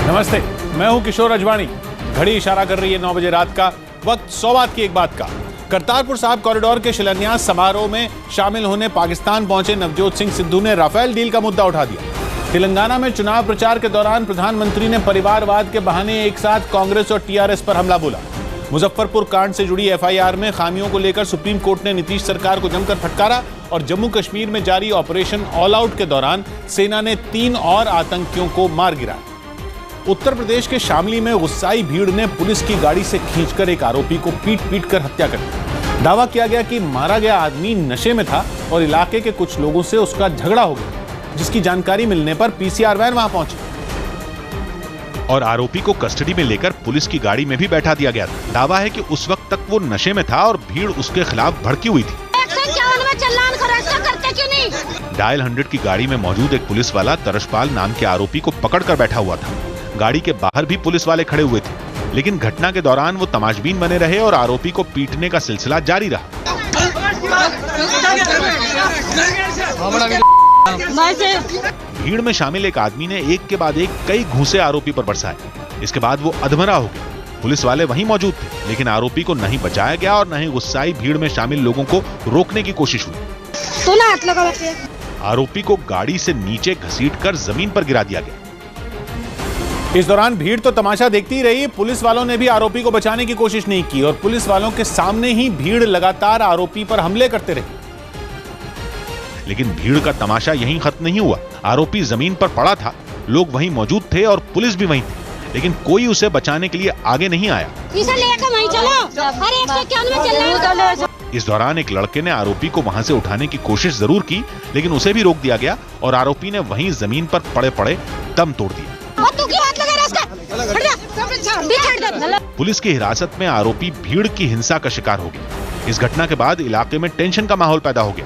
नमस्ते, मैं हूं किशोर अजवाणी। घड़ी इशारा कर रही है 9 बजे रात का। वक्त 100 बात की एक बात का। करतारपुर साहिब कॉरिडोर के शिलान्यास समारोह में शामिल होने पाकिस्तान पहुंचे नवजोत सिंह सिद्धू ने राफेल डील का मुद्दा उठा दिया। तेलंगाना में चुनाव प्रचार के दौरान प्रधानमंत्री ने परिवारवाद के बहाने एक साथ कांग्रेस और टीआरएस पर हमला बोला। मुजफ्फरपुर कांड से जुड़ी एफआईआर में खामियों को लेकर सुप्रीम कोर्ट ने नीतीश सरकार को जमकर फटकारा और जम्मू कश्मीर में जारी ऑपरेशन ऑल आउट के दौरान सेना ने 3 और आतंकियों को मार गिराया। उत्तर प्रदेश के शामली में गुस्साई भीड़ ने पुलिस की गाड़ी से खींचकर एक आरोपी को पीट कर हत्या कर दी। दावा किया गया कि मारा गया आदमी नशे में था और इलाके के कुछ लोगों से उसका झगड़ा हो गया, जिसकी जानकारी मिलने पर पीसीआर वैन वहां पहुंची और आरोपी को कस्टडी में लेकर पुलिस की गाड़ी में भी बैठा दिया गया था। दावा है कि उस वक्त तक वो नशे में था और भीड़ उसके खिलाफ भड़की हुई थी। डायल 100 की गाड़ी में मौजूद एक पुलिस वाला तरशपाल नाम के आरोपी को पकड़कर बैठा हुआ था। गाड़ी के बाहर भी पुलिस वाले खड़े हुए थे, लेकिन घटना के दौरान वो तमाशबीन बने रहे और आरोपी को पीटने का सिलसिला जारी रहा। भीड़ में शामिल एक आदमी ने एक के बाद एक कई घूंसे आरोपी पर बरसाए। इसके बाद वो अधमरा हो गया। पुलिस वाले वहीं मौजूद थे, लेकिन आरोपी को नहीं बचाया गया और न ही गुस्साई भीड़ में शामिल लोगों को रोकने की कोशिश हुई। तो ना हाथ लगा रखे। आरोपी को गाड़ी से नीचे घसीटकर जमीन पर गिरा दिया गया। इस दौरान भीड़ तो तमाशा देखती ही रही। पुलिस वालों ने भी आरोपी को बचाने की कोशिश नहीं की और पुलिस वालों के सामने ही भीड़ लगातार आरोपी पर हमले करते रहे। लेकिन भीड़ का तमाशा यहीं खत्म नहीं हुआ। आरोपी जमीन पर पड़ा था, लोग वहीं मौजूद थे और पुलिस भी वहीं थी, लेकिन कोई उसे बचाने के लिए आगे नहीं आया। इस दौरान एक लड़के ने आरोपी को वहां से उठाने की कोशिश जरूर की, लेकिन उसे भी रोक दिया गया और आरोपी ने वहीं जमीन पर पड़े पड़े दम तोड़ दिया। पुलिस की हिरासत में आरोपी भीड़ की हिंसा का शिकार हो गया। इस घटना के बाद इलाके में टेंशन का माहौल पैदा हो गया,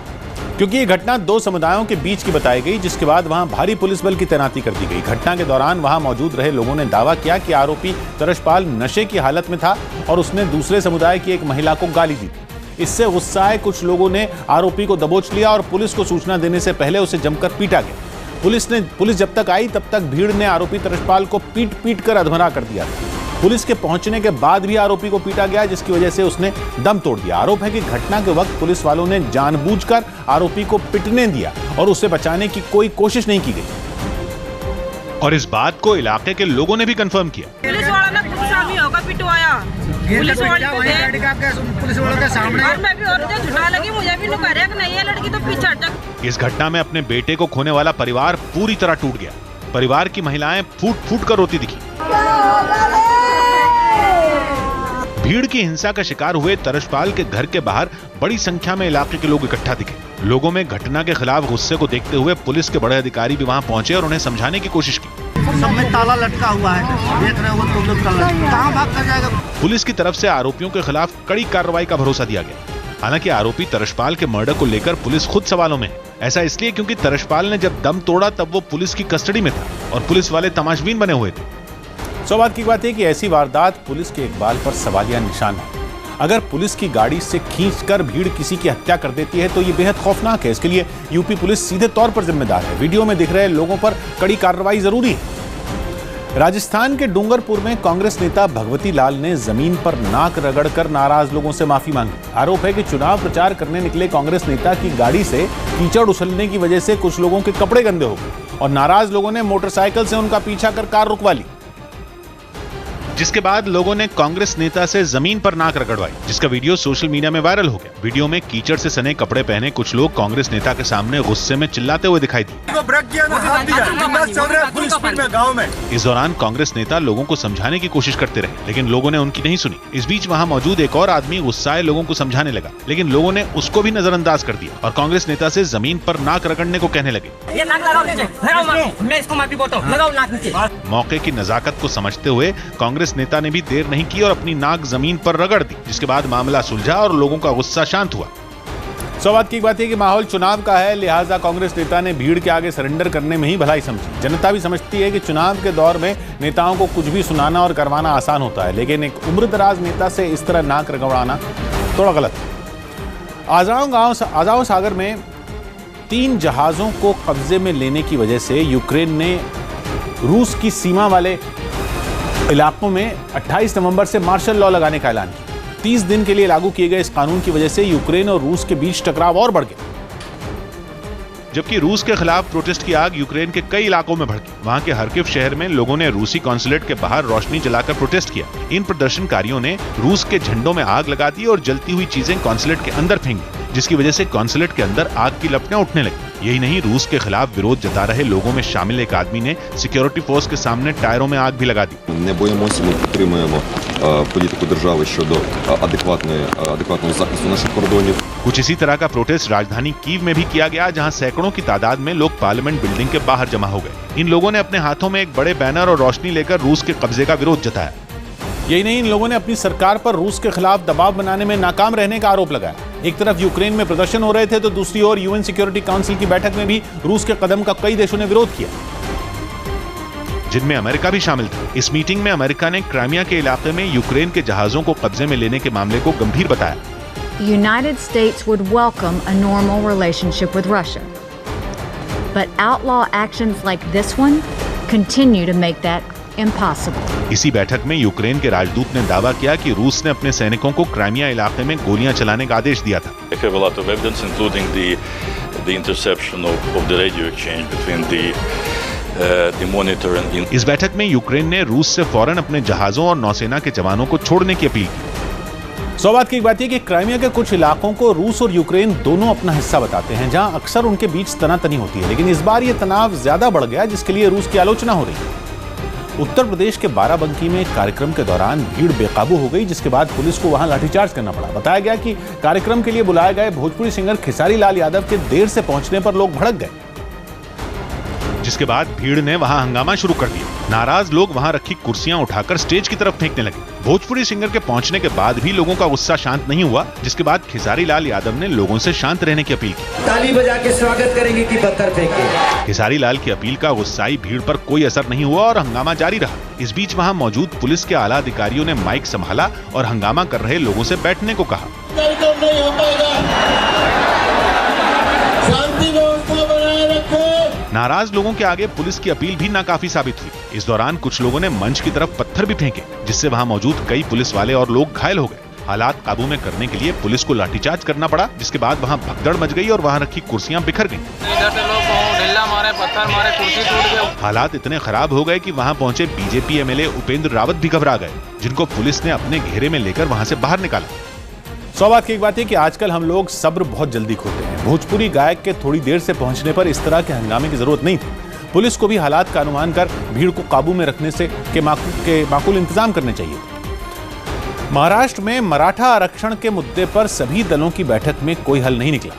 क्योंकि ये घटना 2 समुदायों के बीच की बताई गई, जिसके बाद वहां भारी पुलिस बल की तैनाती कर दी गई। घटना के दौरान वहां मौजूद रहे लोगों ने दावा किया कि आरोपी तरशपाल नशे की हालत में था और उसने दूसरे समुदाय की एक महिला को गाली दी थी। इससे गुस्साए कुछ लोगों ने आरोपी को दबोच लिया और पुलिस को सूचना देने से पहले उसे जमकर पीटा गया। पुलिस जब तक आई तब तक भीड़ ने आरोपी तरशपाल को पीट कर अधमरा कर दिया था। पुलिस के पहुंचने के बाद भी आरोपी को पीटा गया, जिसकी वजह से उसने दम तोड़ दिया। आरोप है कि घटना के वक्त पुलिस वालों ने जानबूझकर आरोपी को पिटने दिया और उसे बचाने की कोई कोशिश नहीं की गई। और इस बात को इलाके के लोगों ने भी कंफर्म किया। पुलिस वाला ने खुद सामी होगा पिटवाया। पुलिस वालों के सामने और मैं भी और झुला लगी, मुझे भी नहीं करे कि नहीं ये लड़की तो पीछे हट जा। इस घटना में अपने बेटे को खोने वाला परिवार पूरी तरह टूट गया। परिवार की महिलाएं फूट कर रोती दिखी। भीड़ की हिंसा का शिकार हुए तरशपाल के घर के बाहर बड़ी संख्या में इलाके के लोग इकट्ठा दिखे। लोगों में घटना के खिलाफ गुस्से को देखते हुए पुलिस के बड़े अधिकारी भी वहां पहुंचे और उन्हें समझाने की कोशिश की। सब में ताला लटका हुआ है, देख रहे हो तुम लोग, कहां भाग कर जाएगा। पुलिस की तरफ से आरोपियों के खिलाफ कड़ी कार्रवाई का भरोसा दिया गया। हालांकि आरोपी तरशपाल के मर्डर को लेकर पुलिस खुद सवालों में है। ऐसा इसलिए क्योंकि तरशपाल ने जब दम तोड़ा तब वो पुलिस की कस्टडी में था और पुलिस वाले तमाशबीन बने हुए थे। 100 बात की बात है कि ऐसी वारदात पुलिस के इकबाल पर सवालिया निशान है। अगर पुलिस की गाड़ी से खींचकर भीड़ किसी की हत्या कर देती है तो ये बेहद खौफनाक है। इसके लिए यूपी पुलिस सीधे तौर पर जिम्मेदार है। वीडियो में दिख रहे लोगों पर कड़ी कार्रवाई जरूरी है। राजस्थान के डूंगरपुर में कांग्रेस नेता भगवती लाल ने जमीन पर नाक रगड़कर नाराज लोगों से माफी मांगी। आरोप है कि चुनाव प्रचार करने निकले कांग्रेस नेता की गाड़ी से कीचड़ उछलने की वजह से कुछ लोगों के कपड़े गंदे हो गए और नाराज लोगों ने मोटरसाइकिल से उनका पीछा कर कार रुकवा ली, जिसके बाद लोगों ने कांग्रेस नेता से जमीन पर नाक रगड़वाई, जिसका वीडियो सोशल मीडिया में वायरल हो गया। वीडियो में कीचड़ से सने कपड़े पहने कुछ लोग कांग्रेस नेता के सामने गुस्से में चिल्लाते हुए दिखाई दिए। इस दौरान कांग्रेस नेता लोगों को समझाने की कोशिश करते रहे, लेकिन लोगों ने उनकी नहीं सुनी। इस बीच वहां मौजूद एक और आदमी गुस्साए लोगों को समझाने लगा, लेकिन लोगों ने उसको भी नजरअंदाज कर दिया और कांग्रेस नेता से जमीन पर नाक रगड़ने को कहने लगे। मौके की नजाकत को समझते हुए कांग्रेस नेता ने भी देर नहीं की और अपनी नाक जमीन पर रगड़ दी, जिसके बाद मामला सुलझा और लोगों का गुस्सा शांत हुआ। 100 बात की बात है कि माहौल चुनाव का है, लिहाजा कांग्रेस नेता ने भीड़ के आगे सरेंडर करने में ही भलाई समझी। जनता भी समझती है कि चुनाव के दौर में नेताओं को कुछ भी सुनाना और करवाना आसान होता है, लेकिन एक उम्रदराज नेता से इस तरह नाक रगड़ाना थोड़ा गलत है। आजाओ सागर में 3 जहाजों को कब्जे में लेने की वजह से यूक्रेन ने रूस की सीमा वाले इलाकों में 28 नवंबर से मार्शल लॉ लगाने का ऐलान किया। 30 दिन के लिए लागू किए गए इस कानून की वजह से यूक्रेन और रूस के बीच टकराव और बढ़ गया। जबकि रूस के खिलाफ प्रोटेस्ट की आग यूक्रेन के कई इलाकों में भड़की। वहां के हरकिव शहर में लोगों ने रूसी कॉन्सुलेट के बाहर रोशनी जलाकर प्रोटेस्ट किया। इन प्रदर्शनकारियों ने रूस के झंडों में आग लगा दी और जलती हुई चीजें कॉन्सुलेट के अंदर फेंक दी, जिसकी वजह से कॉन्सुलेट के अंदर आग की लपटें उठने लगी। यही नहीं, रूस के खिलाफ विरोध जता रहे लोगों में शामिल एक आदमी ने सिक्योरिटी फोर्स के सामने टायरों में आग भी लगा दी। Не боїмося, ми підтримуємо політику держави щодо адекватного захисту наших кордонів. कुछ इसी तरह का प्रोटेस्ट राजधानी कीव में भी किया गया, जहां सैकड़ों की तादाद में लोग पार्लियामेंट बिल्डिंग के बाहर जमा हो गए। इन लोगों ने अपने हाथों में एक बड़े बैनर और रोशनी लेकर रूस के कब्जे का विरोध जताया। यही नहीं, इन लोगों ने अपनी सरकार पर रूस के खिलाफ दबाव बनाने में नाकाम रहने का आरोप लगाया। एक तरफ यूक्रेन में प्रदर्शन हो रहे थे तो दूसरी ओर यूएन सिक्योरिटी काउंसिल की बैठक में भी रूस के कदम का कई देशों ने विरोध किया, जिनमें अमेरिका भी शामिल था। इस मीटिंग में अमेरिका ने क्राइमिया के इलाके में यूक्रेन के जहाजों को कब्जे में लेने के मामले को गंभीर बताया। The United States would welcome a normal relationship with Russia. But outlaw actions like this one continue to make that impossible. इसी बैठक में यूक्रेन के राजदूत ने दावा किया कि रूस ने अपने सैनिकों को क्राइमिया इलाके में गोलियां चलाने का आदेश दिया था। I have a lot of evidence, including the interception of the radio exchange between the monitor and. इस बैठक में यूक्रेन ने रूस से फौरन अपने जहाजों और नौसेना के जवानों को छोड़ने की अपील की। सौ बात की एक बात यह कि क्राइमिया के कुछ इलाकों को रूस और यूक्रेन दोनों अपना हिस्सा बताते हैं, जहां अक्सर उनके बीच तनातनी होती है, लेकिन इस बार यह तनाव ज्यादा बढ़ गया, जिसके लिए रूस की आलोचना हो रही है। उत्तर प्रदेश के बाराबंकी में एक कार्यक्रम के दौरान भीड़ बेकाबू हो गई, जिसके बाद पुलिस को वहां लाठीचार्ज करना पड़ा। बताया गया कि कार्यक्रम के लिए बुलाए गए भोजपुरी सिंगर खेसारी लाल यादव के देर से पहुंचने पर लोग भड़क गए, जिसके बाद भीड़ ने वहां हंगामा शुरू कर दिया। नाराज लोग वहां रखी कुर्सियां उठाकर स्टेज की तरफ फेंकने लगे। भोजपुरी सिंगर के पहुंचने के बाद भी लोगों का गुस्सा शांत नहीं हुआ, जिसके बाद खेसारी लाल यादव ने लोगों से शांत रहने की अपील की। ताली बजा के स्वागत करेंगे कि पत्थर फेंकेंगे। खेसारी लाल की अपील का गुस्साई भीड़ पर कोई असर नहीं हुआ और हंगामा जारी रहा। इस बीच वहां मौजूद पुलिस के आला अधिकारियों ने माइक संभाला और हंगामा कर रहे लोगों से बैठने को कहा। नहीं हो पाएगा, शांति व्यवस्था बनाए रखें। नाराज लोगों के आगे पुलिस की अपील भी नाकाफी साबित हुई। इस दौरान कुछ लोगों ने मंच की तरफ पत्थर भी फेंके, जिससे वहां मौजूद कई पुलिस वाले और लोग घायल हो गए। हालात काबू में करने के लिए पुलिस को लाठीचार्ज करना पड़ा, जिसके बाद वहां भगदड़ मच गई और वहां रखी कुर्सियां बिखर गईं। इधर से लोग ढिल्ला मारे, पत्थर मारे, कुर्सी टूट गई। हालात इतने खराब हो गए कि वहां पहुंचे बीजेपी एमएलए उपेंद्र रावत भी घबरा गए, जिनको पुलिस ने अपने घेरे में लेकर वहां से बाहर निकाला। सौ बात की एक बात है कि आजकल हम लोग सब्र बहुत जल्दी खोते हैं। भोजपुरी गायक के थोड़ी देर से पहुंचने पर इस तरह के हंगामे की जरूरत नहीं थी। पुलिस को भी हालात का अनुमान कर भीड़ को काबू में रखने से माकूल इंतजाम करने चाहिए। महाराष्ट्र में मराठा आरक्षण के मुद्दे पर सभी दलों की बैठक में कोई हल नहीं निकला।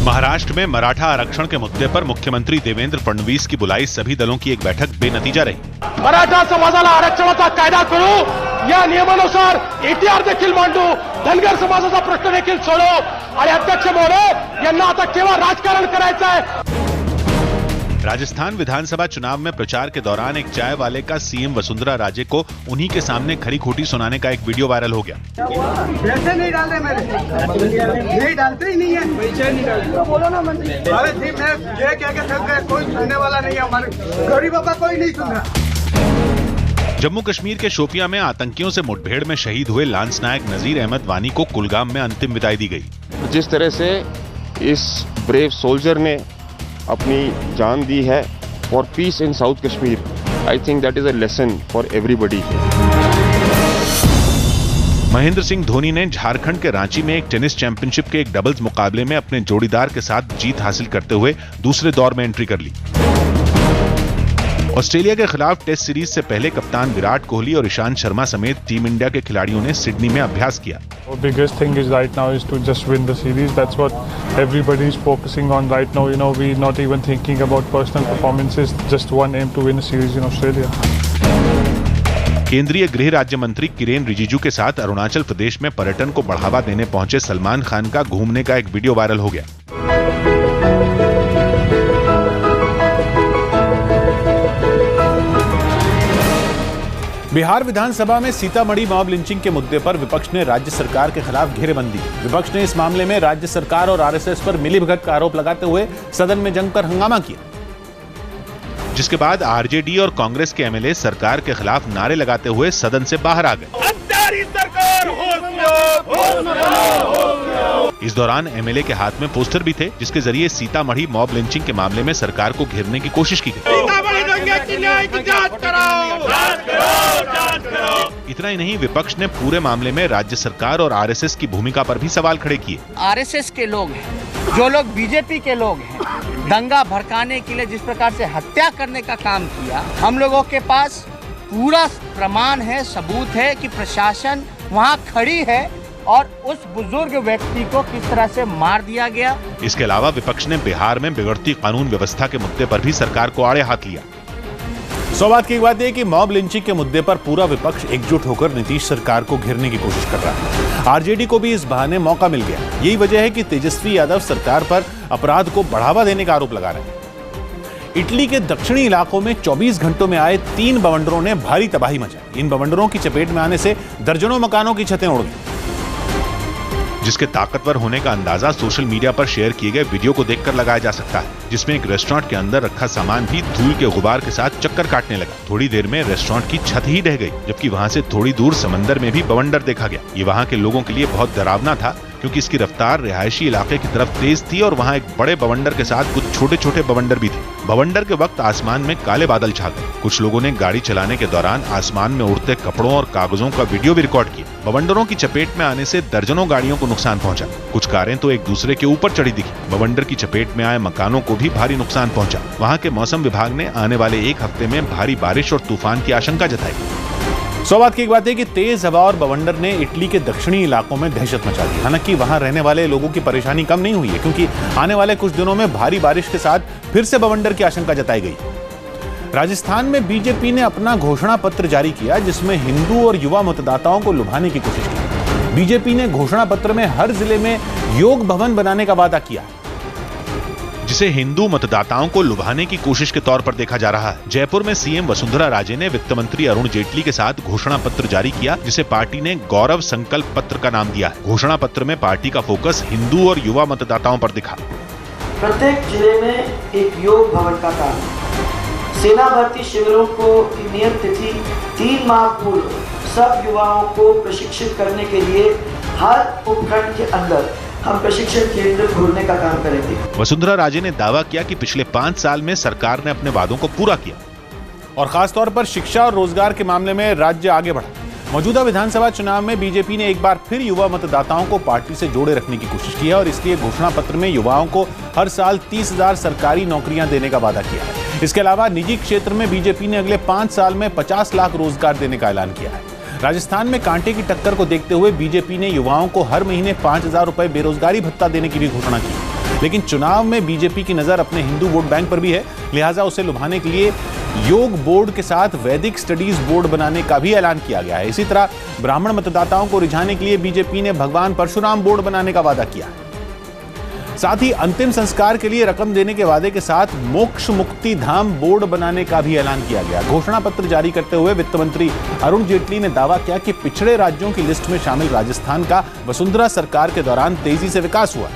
महाराष्ट्र में मराठा आरक्षण के मुद्दे पर मुख्यमंत्री देवेंद्र फडणवीस की बुलाई सभी दलों की एक बैठक बेनतीजा रही। मराठा समाजाला आरक्षणाचा कायदा करू, या नियमानुसार एटीआर देखील मांडू, धनगर समाजाचा प्रश्न देखील सोडवू आणि अध्यक्ष महोदय यांना आता केवळ राजकारण करायचं आहे। राजस्थान विधानसभा चुनाव में प्रचार के दौरान एक चाय वाले का सीएम वसुंधरा राजे को उन्हीं के सामने खरी खोटी सुनाने का एक वीडियो वायरल हो गया। पैसे नहीं डाल रहे मेरे, नहीं डालते ही नहीं है, पैसे नहीं डालते तो बोलो ना मंत्री। अरे जी मैं ये कह के थक गए, कोई सुनने वाला नहीं है, हमारे गरीबों का कोई नहीं सुन रहा। जम्मू कश्मीर के शोपियां में आतंकियों से मुठभेड़ में शहीद हुए लांस नायक नजीर अहमद वानी को कुलगाम में अंतिम विदाई दी गई। जिस तरह से इस ब्रेव सोल्जर ने अपनी जान दी है for piece in south Kashmir, I think that is a lesson for everybody. Mahendra Singh Dhoni ने झारखंड के रांची में एक टेनिस चैंपियनशिप के एक डबल्स मुकाबले में अपने जोड़ीदार के साथ जीत हासिल करते हुए दूसरे दौर में एंट्री कर ली। ऑस्ट्रेलिया के खिलाफ टेस्ट सीरीज से पहले कप्तान विराट कोहली और ईशांत शर्मा समेत टीम इंडिया के खिलाड़ियों ने सिडनी में अभ्यास किया। Biggest thing is right now is to just win the series. That's what everybody is focusing on right now. You know, we're not even thinking about personal performances. Just one aim to win a series in Australia. केंद्रीय गृह राज्य मंत्री किरेन रिजिजू के साथ अरुणाचल प्रदेश में पर्यटन को बढ़ावा देने पहुंचे सलमान खान का घूमने का एक वीडियो वायरल हो गया। बिहार विधानसभा में सीतामढ़ी मॉब लिंचिंग के मुद्दे पर विपक्ष ने राज्य सरकार के खिलाफ घेरेबंदी की। विपक्ष ने इस मामले में राज्य सरकार और आरएसएस पर मिलीभगत का आरोप लगाते हुए सदन में जमकर हंगामा किया। जिसके बाद आरजेडी और कांग्रेस के एमएलए सरकार के खिलाफ नारे लगाते हुए सदन से बाहर आ गए। इस दौरान एमएलए के हाथ में पोस्टर भी थे, जिसके जरिए सीतामढ़ी मॉब लिंचिंग के मामले में सरकार को घेरने की कोशिश की गई। इतना ही नहीं, विपक्ष ने पूरे मामले में राज्य सरकार और आरएसएस की भूमिका पर भी सवाल खड़े किए। आरएसएस के लोग हैं, जो लोग बीजेपी के लोग हैं, दंगा भड़काने के लिए जिस प्रकार से हत्या करने का काम किया, हम लोगों के पास पूरा प्रमाण है, सबूत है कि प्रशासन वहां खड़ी है और उस बुजुर्ग व्यक्ति को किस तरह से मार दिया गया। इसके अलावा विपक्ष ने बिहार में बिगड़ती कानून व्यवस्था के मुद्दे पर भी सरकार को आड़े हाथ लिया। सौभाग्य की बात है कि मॉब लिंचिंग के मुद्दे पर पूरा विपक्ष एकजुट होकर नीतीश सरकार को घेरने की कोशिश कर रहा है। आरजेडी को भी इस बहाने मौका मिल गया। यही वजह है कि तेजस्वी यादव सरकार पर अपराध को बढ़ावा देने का आरोप लगा रहे हैं। इटली के दक्षिणी इलाकों में 24 घंटों में आए 3 बवंडरों ने भारी तबाही मचाई। इन बवंडरों की चपेट में आने से दर्जनों मकानों की छतें उड़ गई, जिसके ताकतवर होने का अंदाजा सोशल मीडिया पर शेयर किए गए वीडियो को देखकर लगाया जा सकता है, जिसमें एक रेस्टोरेंट के अंदर रखा सामान भी धूल के गुबार के साथ चक्कर काटने लगा। थोड़ी देर में रेस्टोरेंट की छत ही ढह गई, जबकि वहां से थोड़ी दूर समंदर में भी बवंडर देखा गया। ये वहां के लोगों के लिए बहुत डरावना था, क्योंकि इसकी रफ्तार रिहायशी इलाके की तरफ तेज थी और वहां एक बड़े बवंडर के साथ कुछ छोटे छोटे बवंडर भी थे। बवंडर के वक्त आसमान में काले बादल छा गए। कुछ लोगों ने गाड़ी चलाने के दौरान आसमान में उड़ते कपड़ों और कागजों का वीडियो भी रिकॉर्ड किया। बवंडरों की चपेट में आने से दर्जनों गाड़ियों को नुकसान पहुंचा। कुछ कारें तो एक दूसरे के ऊपर चढ़ी दिखी। बवंडर की चपेट में आए मकानों को भी भारी नुकसान पहुंचा। वहां के मौसम विभाग ने आने वाले एक हफ्ते में भारी बारिश और तूफान की आशंका जताई। सौभाग्य की बात है कि तेज हवा और बवंडर ने इटली के दक्षिणी इलाकों में दहशत मचा दी। हालांकि वहां रहने वाले लोगों की परेशानी कम नहीं हुई है, क्योंकि आने वाले कुछ दिनों में भारी बारिश के साथ फिर से बवंडर की आशंका जताई गई। राजस्थान में बीजेपी ने अपना घोषणा पत्र जारी किया, जिसमें हिंदू और युवा मतदाताओं को लुभाने की कोशिश की। बीजेपी ने घोषणा पत्र में हर जिले में योग भवन बनाने का वादा किया, जिसे हिंदू मतदाताओं को लुभाने की कोशिश के तौर पर देखा जा रहा है। जयपुर में सीएम वसुंधरा राजे ने वित्त मंत्री अरुण जेटली के साथ घोषणा पत्र जारी किया, जिसे पार्टी ने गौरव संकल्प पत्र का नाम दिया है। घोषणा पत्र में पार्टी का फोकस हिंदू और युवा मतदाताओं पर दिखा। प्रत्येक जिले में एक योग भवन का काम, सेना भर्ती शिविरों को नियत तिथि 3 माह पूर्व सब युवाओं को प्रशिक्षित करने के लिए हर उपखंड के अंदर हम प्रशिक्षण केंद्र खोलने का काम करेंगे। वसुंधरा राजे ने दावा किया कि पिछले 5 साल में सरकार ने अपने वादों को पूरा किया और खासतौर पर शिक्षा और रोजगार के मामले में राज्य आगे बढ़ा। मौजूदा विधानसभा चुनाव में बीजेपी ने एक बार फिर युवा मतदाताओं को पार्टी से जोड़े रखने की कोशिश की है और इसलिए घोषणा पत्र में युवाओं को हर साल 30,000 सरकारी नौकरियां देने का वादा किया है। इसके अलावा निजी क्षेत्र में बीजेपी ने अगले 5 साल में 50 लाख रोजगार देने का ऐलान किया है। राजस्थान में कांटे की टक्कर को देखते हुए बीजेपी ने युवाओं को हर महीने 5,000 रुपए बेरोजगारी भत्ता देने की भी घोषणा की। लेकिन चुनाव में बीजेपी की नजर अपने हिंदू वोट बैंक पर भी है, लिहाजा उसे लुभाने के लिए योग बोर्ड के साथ वैदिक स्टडीज बोर्ड बनाने का भी ऐलान किया गया है। इसी तरह ब्राह्मण मतदाताओं को रिझाने के लिए बीजेपी ने भगवान परशुराम बोर्ड बनाने का वादा किया है। साथ ही अंतिम संस्कार के लिए रकम देने के वादे के साथ मोक्ष मुक्ति धाम बोर्ड बनाने का भी ऐलान किया गया। घोषणा पत्र जारी करते हुए वित्त मंत्री अरुण जेटली ने दावा किया कि पिछड़े राज्यों की लिस्ट में शामिल राजस्थान का वसुंधरा सरकार के दौरान तेजी से विकास हुआ।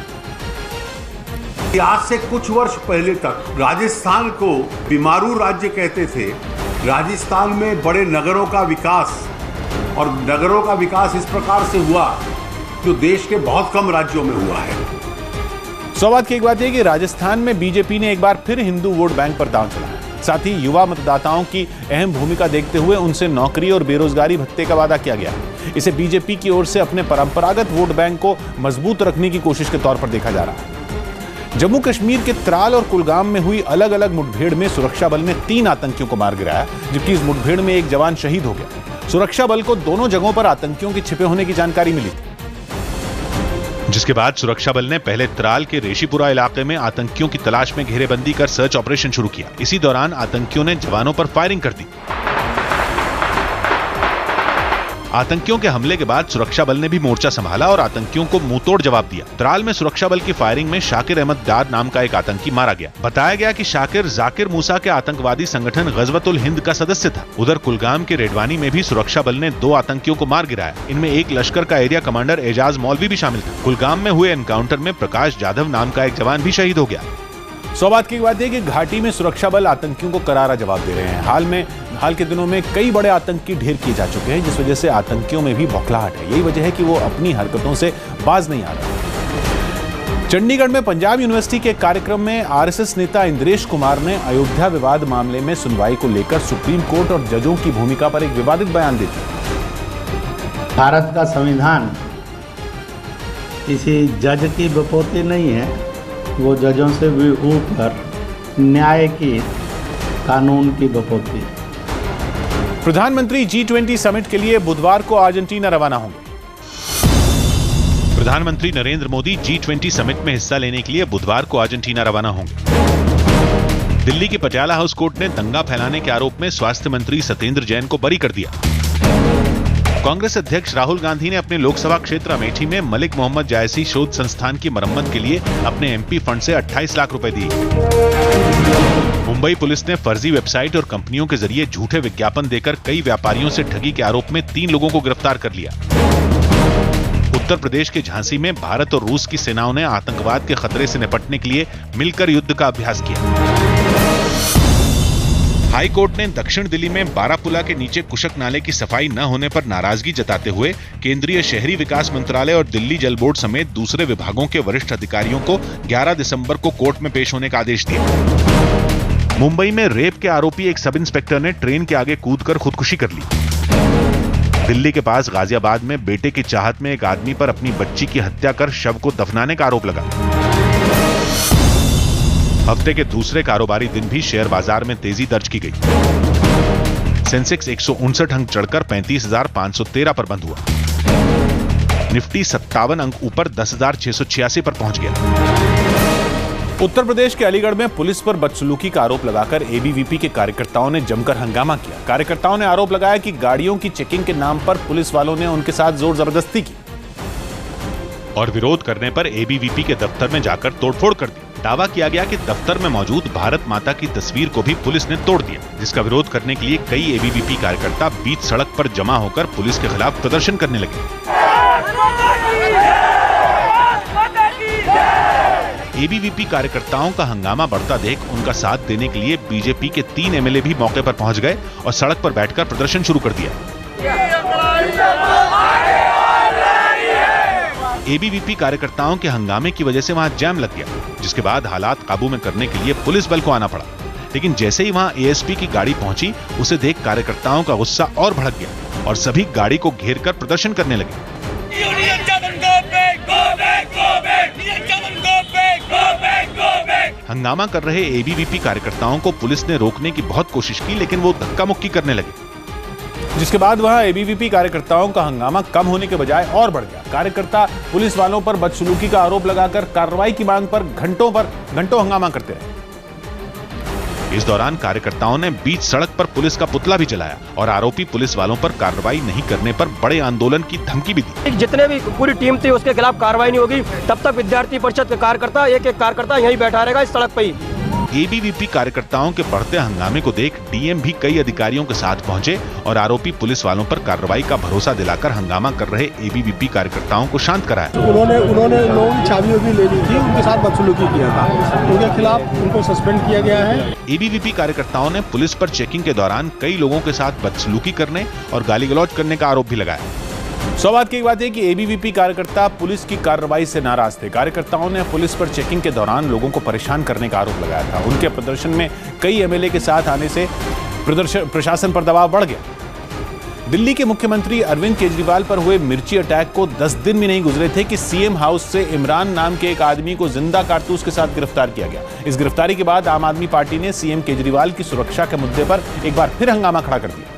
आज से कुछ वर्ष पहले तक राजस्थान को बीमारू राज्य कहते थे। राजस्थान में बड़े नगरों का विकास और नगरों का विकास इस प्रकार से हुआ जो देश के बहुत कम राज्यों में हुआ है। सौभाग्य की एक बात है कि राजस्थान में बीजेपी ने एक बार फिर हिंदू वोट बैंक पर दांव चलाया। साथ ही युवा मतदाताओं की अहम भूमिका देखते हुए उनसे नौकरी और बेरोजगारी भत्ते का वादा किया गया। इसे बीजेपी की ओर से अपने परंपरागत वोट बैंक को मजबूत रखने की कोशिश के तौर पर देखा जा रहा है। जम्मू कश्मीर के त्राल और कुलगाम में हुई अलग अलग मुठभेड़ में सुरक्षा बल ने 3 आतंकियों को मार गिराया, जबकि इस मुठभेड़ में एक जवान शहीद हो गया। सुरक्षा बल को दोनों जगहों पर आतंकियों के छिपे होने की जानकारी मिली थी, जिसके बाद सुरक्षा बल ने पहले त्राल के रेशीपुरा इलाके में आतंकियों की तलाश में घेरेबंदी कर सर्च ऑपरेशन शुरू किया। इसी दौरान आतंकियों ने जवानों पर फायरिंग कर दी। आतंकियों के हमले के बाद सुरक्षा बल ने भी मोर्चा संभाला और आतंकियों को मुंहतोड़ जवाब दिया। त्राल में सुरक्षा बल की फायरिंग में शाकिर अहमद डार नाम का एक आतंकी मारा गया। बताया गया कि शाकिर जाकिर मूसा के आतंकवादी संगठन गजवतुल हिंद का सदस्य था। उधर कुलगाम के रेडवानी में भी सुरक्षा बल ने 2 आतंकियों को मार गिराया। इनमें एक लश्कर का एरिया कमांडर एजाज मौलवी भी शामिल था। कुलगाम में हुए एनकाउंटर में प्रकाश जाधव नाम का एक जवान भी शहीद हो गया। सौबात की बात है कि घाटी में सुरक्षा बल आतंकियों को करारा जवाब दे रहे हैं। हाल के दिनों में कई बड़े आतंकी ढेर किए जा चुके हैं, जिस वजह से आतंकियों में भी बौखलाहट है। यही वजह है कि वो अपनी हरकतों से बाज नहीं आ रहे। चंडीगढ़ में पंजाब यूनिवर्सिटी के कार्यक्रम में आरएसएस नेता इंद्रेश कुमार ने अयोध्या विवाद मामले में सुनवाई को लेकर सुप्रीम कोर्ट और जजों की भूमिका पर एक विवादित बयान दिया। भारत का संविधान किसी जज की बपोती नहीं है, वो जजों से भी ऊपर न्याय की, कानून की बपोती। प्रधानमंत्री G20 समिट के लिए बुधवार को अर्जेंटीना रवाना होंगे। प्रधानमंत्री नरेंद्र मोदी G20 समिट में हिस्सा लेने के लिए बुधवार को अर्जेंटीना रवाना होंगे। दिल्ली की पटियाला हाउस कोर्ट ने दंगा फैलाने के आरोप में स्वास्थ्य मंत्री सत्येंद्र जैन को बरी कर दिया। कांग्रेस अध्यक्ष राहुल गांधी ने अपने लोकसभा क्षेत्र अमेठी में मलिक मोहम्मद जायसी शोध संस्थान की मरम्मत के लिए अपने एमपी फंड से 28 लाख रुपए दिए। मुंबई पुलिस ने फर्जी वेबसाइट और कंपनियों के जरिए झूठे विज्ञापन देकर कई व्यापारियों से ठगी के आरोप में 3 लोगों को गिरफ्तार कर लिया। उत्तर प्रदेश के झांसी में भारत और रूस की सेनाओं ने आतंकवाद के खतरे से निपटने के लिए मिलकर युद्ध का अभ्यास किया। हाई कोर्ट ने दक्षिण दिल्ली में बारापुला के नीचे कुशक नाले की सफाई न होने पर नाराजगी जताते हुए केंद्रीय शहरी विकास मंत्रालय और दिल्ली जल बोर्ड समेत दूसरे विभागों के वरिष्ठ अधिकारियों को 11 दिसंबर को कोर्ट में पेश होने का आदेश दिया। मुंबई में रेप के आरोपी एक सब इंस्पेक्टर ने ट्रेन के आगे कूदकर खुदकुशी कर ली। दिल्ली के पास गाजियाबाद में बेटे की चाहत में एक आदमी पर अपनी बच्ची की हत्या कर शव को दफनाने का आरोप लगा। हफ्ते के दूसरे कारोबारी दिन भी शेयर बाजार में तेजी दर्ज की गई। सेंसेक्स 159 अंक चढ़कर 35,513 पर बंद हुआ। निफ्टी 57 अंक ऊपर 10,686 पर पहुंच गया। उत्तर प्रदेश के अलीगढ़ में पुलिस पर बदसलूकी का आरोप लगाकर एबीवीपी के कार्यकर्ताओं ने जमकर हंगामा किया। कार्यकर्ताओं ने आरोप लगाया कि गाड़ियों की चेकिंग के नाम पर पुलिस वालों ने उनके साथ जोर जबरदस्ती की और विरोध करने पर एबीवीपी के दफ्तर में जाकर तोड़फोड़ कर दी। दावा किया गया कि दफ्तर में मौजूद भारत माता की तस्वीर को भी पुलिस ने तोड़ दिया, जिसका विरोध करने के लिए कई एबीवीपी कार्यकर्ता बीच सड़क पर जमा होकर पुलिस के खिलाफ प्रदर्शन करने लगे। एबीवीपी कार्यकर्ताओं का हंगामा बढ़ता देख उनका साथ देने के लिए बीजेपी के 3 एमएलए भी मौके पर पहुंच गए और सड़क पर बैठकर प्रदर्शन शुरू कर दिया। एबीवीपी कार्यकर्ताओं के हंगामे की वजह से वहां जैम लग गया, जिसके बाद हालात काबू में करने के लिए पुलिस बल को आना पड़ा। लेकिन जैसे ही वहां एएसपी की गाड़ी पहुंची, उसे देख कार्यकर्ताओं का गुस्सा और भड़क गया और सभी गाड़ी को घेरकर प्रदर्शन करने लगे। हंगामा कर रहे एबीवीपी कार्यकर्ताओं को पुलिस ने रोकने की बहुत कोशिश की, लेकिन वो धक्का मुक्की करने लगे, जिसके बाद वहां एबीवीपी कार्यकर्ताओं का हंगामा कम होने के बजाय और बढ़ गया। कार्यकर्ता पुलिस वालों पर बदसलूकी का आरोप लगाकर कार्रवाई की मांग पर घंटों हंगामा करते रहे। इस दौरान कार्यकर्ताओं ने बीच सड़क पर पुलिस का पुतला भी जलाया और आरोपी पुलिस वालों पर कार्रवाई नहीं करने पर बड़े आंदोलन की धमकी भी दी। जितने भी पूरी टीम थी उसके खिलाफ कार्रवाई नहीं होगी तब तक विद्यार्थी परिषद के कार्यकर्ता एक कार्यकर्ता यहीं बैठा रहेगा इस सड़क पर ही। एबीवीपी कार्यकर्ताओं के बढ़ते हंगामे को देख डीएम भी कई अधिकारियों के साथ पहुंचे और आरोपी पुलिस वालों पर कार्रवाई का भरोसा दिलाकर हंगामा कर रहे एबीवीपी कार्यकर्ताओं को शांत कराया। उन्होंने लोगों की चाबियां भी ले ली थी, उनके साथ बदसलूकी किया था, उनके खिलाफ उनको सस्पेंड किया गया है। एबीवीपी कार्यकर्ताओं ने पुलिस पर चेकिंग के दौरान कई लोगों के साथ बदसलूकी करने और गाली गलौज करने का आरोप भी लगाया। सौभाग्य की बात है कि एबीवीपी कार्यकर्ता पुलिस की कार्रवाई से नाराज थे। कार्यकर्ताओं ने पुलिस पर चेकिंग के दौरान लोगों को परेशान करने का आरोप लगाया था। उनके प्रदर्शन में कई एमएलए के साथ आने से प्रशासन पर दबाव बढ़ गया। दिल्ली के मुख्यमंत्री अरविंद केजरीवाल पर हुए मिर्ची अटैक को 10 दिन भी नहीं गुजरे थे कि सीएम हाउस से इमरान नाम के एक आदमी को जिंदा कारतूस के साथ गिरफ्तार किया गया। इस गिरफ्तारी के बाद आम आदमी पार्टी ने सीएम केजरीवाल की सुरक्षा के मुद्दे पर एक बार फिर हंगामा खड़ा कर दिया,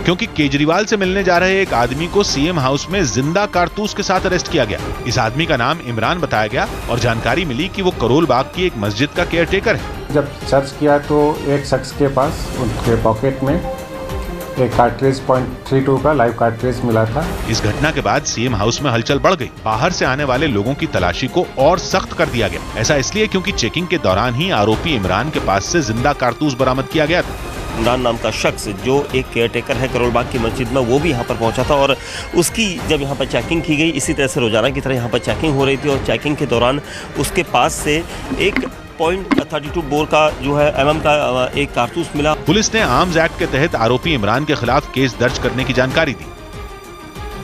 क्योंकि केजरीवाल से मिलने जा रहे एक आदमी को सीएम हाउस में जिंदा कारतूस के साथ अरेस्ट किया गया। इस आदमी का नाम इमरान बताया गया और जानकारी मिली कि वो करोल बाग की एक मस्जिद का केयरटेकर है। जब सर्च किया तो एक शख्स के पास उनके पॉकेट में एक कार्ट्रिज .32 का लाइव कार्ट्रिज मिला था। इस घटना के बाद सीएम हाउस में हलचल बढ़ गई। बाहर से आने वाले लोगों की तलाशी को और सख्त कर दिया गया। ऐसा इसलिए क्योंकि चेकिंग के दौरान ही आरोपी इमरान के पास से जिंदा कारतूस बरामद किया गया था। इमरान नाम का शख्स जो एक केयरटेकर है करोल बाग की मस्जिद में, वो भी यहाँ पर पहुँचा था और उसकी जब यहाँ पर चेकिंग की गई, इसी तरह से रोजाना की तरह यहाँ पर चेकिंग हो रही थी और चेकिंग के दौरान उसके पास से एक .32 बोर का जो है mm का एक कारतूस मिला। पुलिस ने आर्म्स एक्ट के तहत आरोपी इमरान के खिलाफ केस दर्ज करने की जानकारी दी।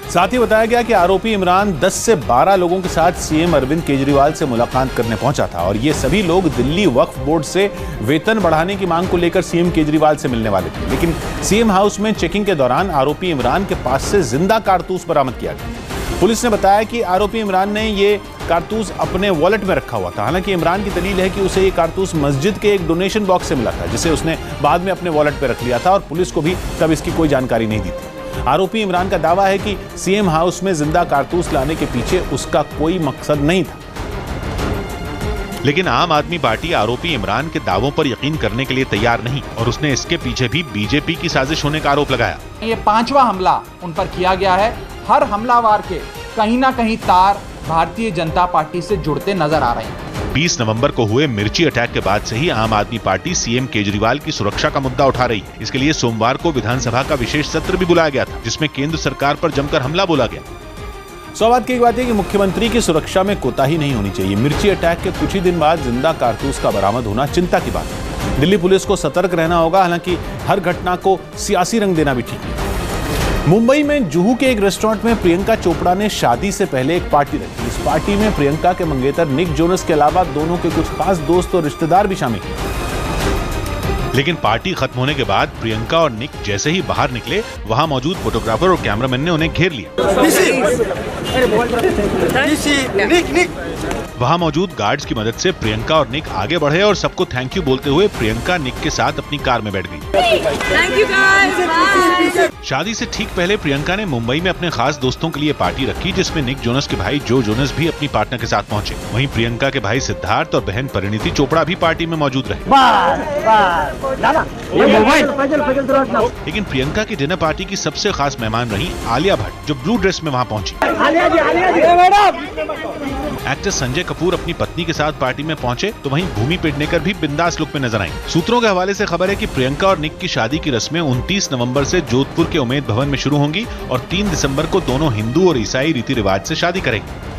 साथ ही बताया गया कि आरोपी इमरान 10 से 12 लोगों के साथ सीएम अरविंद केजरीवाल से मुलाकात करने पहुंचा था और ये सभी लोग दिल्ली वक्फ बोर्ड से वेतन बढ़ाने की मांग को लेकर सीएम केजरीवाल से मिलने वाले थे। लेकिन सीएम हाउस में चेकिंग के दौरान आरोपी इमरान के पास से जिंदा कारतूस बरामद किया गया। पुलिस ने बताया कि आरोपी इमरान ने ये कारतूस अपने वॉलेट में रखा हुआ था। हालांकि इमरान की दलील है कि उसे ये कारतूस मस्जिद के एक डोनेशन बॉक्स से मिला था, जिसे उसने बाद में अपने वॉलेट पे रख लिया था और पुलिस को भी तब इसकी कोई जानकारी नहीं दी थी। आरोपी इमरान का दावा है कि सीएम हाउस में जिंदा कारतूस लाने के पीछे उसका कोई मकसद नहीं था। लेकिन आम आदमी पार्टी आरोपी इमरान के दावों पर यकीन करने के लिए तैयार नहीं और उसने इसके पीछे भी बीजेपी की साजिश होने का आरोप लगाया। ये 5वां हमला उन पर किया गया है। हर हमलावर के कहीं ना कहीं तार भारतीय जनता पार्टी से जुड़ते नजर आ रहे हैं। 20 नवंबर को हुए मिर्ची अटैक के बाद से ही आम आदमी पार्टी सीएम केजरीवाल की सुरक्षा का मुद्दा उठा रही है। इसके लिए सोमवार को विधानसभा का विशेष सत्र भी बुलाया गया था, जिसमें केंद्र सरकार पर जमकर हमला बोला गया। सौभाग्य की एक बात है कि मुख्यमंत्री की सुरक्षा में कोताही नहीं होनी चाहिए। मिर्ची अटैक के कुछ ही दिन बाद जिंदा कारतूस का बरामद होना चिंता की बात है। दिल्ली पुलिस को सतर्क रहना होगा। हालांकि हर घटना को सियासी रंग देना भी ठीक नहीं। मुंबई में जुहू के एक रेस्टोरेंट में प्रियंका चोपड़ा ने शादी से पहले एक पार्टी रखी। इस पार्टी में प्रियंका के मंगेतर निक जोनस के अलावा दोनों के कुछ खास दोस्त और रिश्तेदार भी शामिल थे। लेकिन पार्टी खत्म होने के बाद प्रियंका और निक जैसे ही बाहर निकले, वहां मौजूद फोटोग्राफर और कैमरामैन ने उन्हें घेर लिया। वहां मौजूद गार्ड्स की मदद से प्रियंका और निक आगे बढ़े और सबको थैंक यू बोलते हुए प्रियंका निक के साथ अपनी कार में बैठ गई। Thank you guys. शादी से ठीक पहले प्रियंका ने मुंबई में अपने खास दोस्तों के लिए पार्टी रखी, जिसमें निक जोनस के भाई जो जोनस भी अपनी पार्टनर के साथ पहुंचे। वहीं प्रियंका के भाई सिद्धार्थ और बहन परिणीति चोपड़ा भी पार्टी में मौजूद रहे। लेकिन प्रियंका की डिनर पार्टी की सबसे खास मेहमान रही आलिया भट्ट, जो ब्लू ड्रेस में वहां पहुंची। एक्टर संजय कपूर अपनी पत्नी के साथ पार्टी में पहुंचे, तो वहीं भूमि पेडनेकर भी बिंदास लुक में नजर आई। सूत्रों के हवाले से खबर है कि प्रियंका और निक की शादी की रस्में 29 नवंबर से जोधपुर के उमेद भवन में शुरू होंगी और 3 दिसंबर को दोनों हिंदू और ईसाई रीति रिवाज से शादी करेंगे।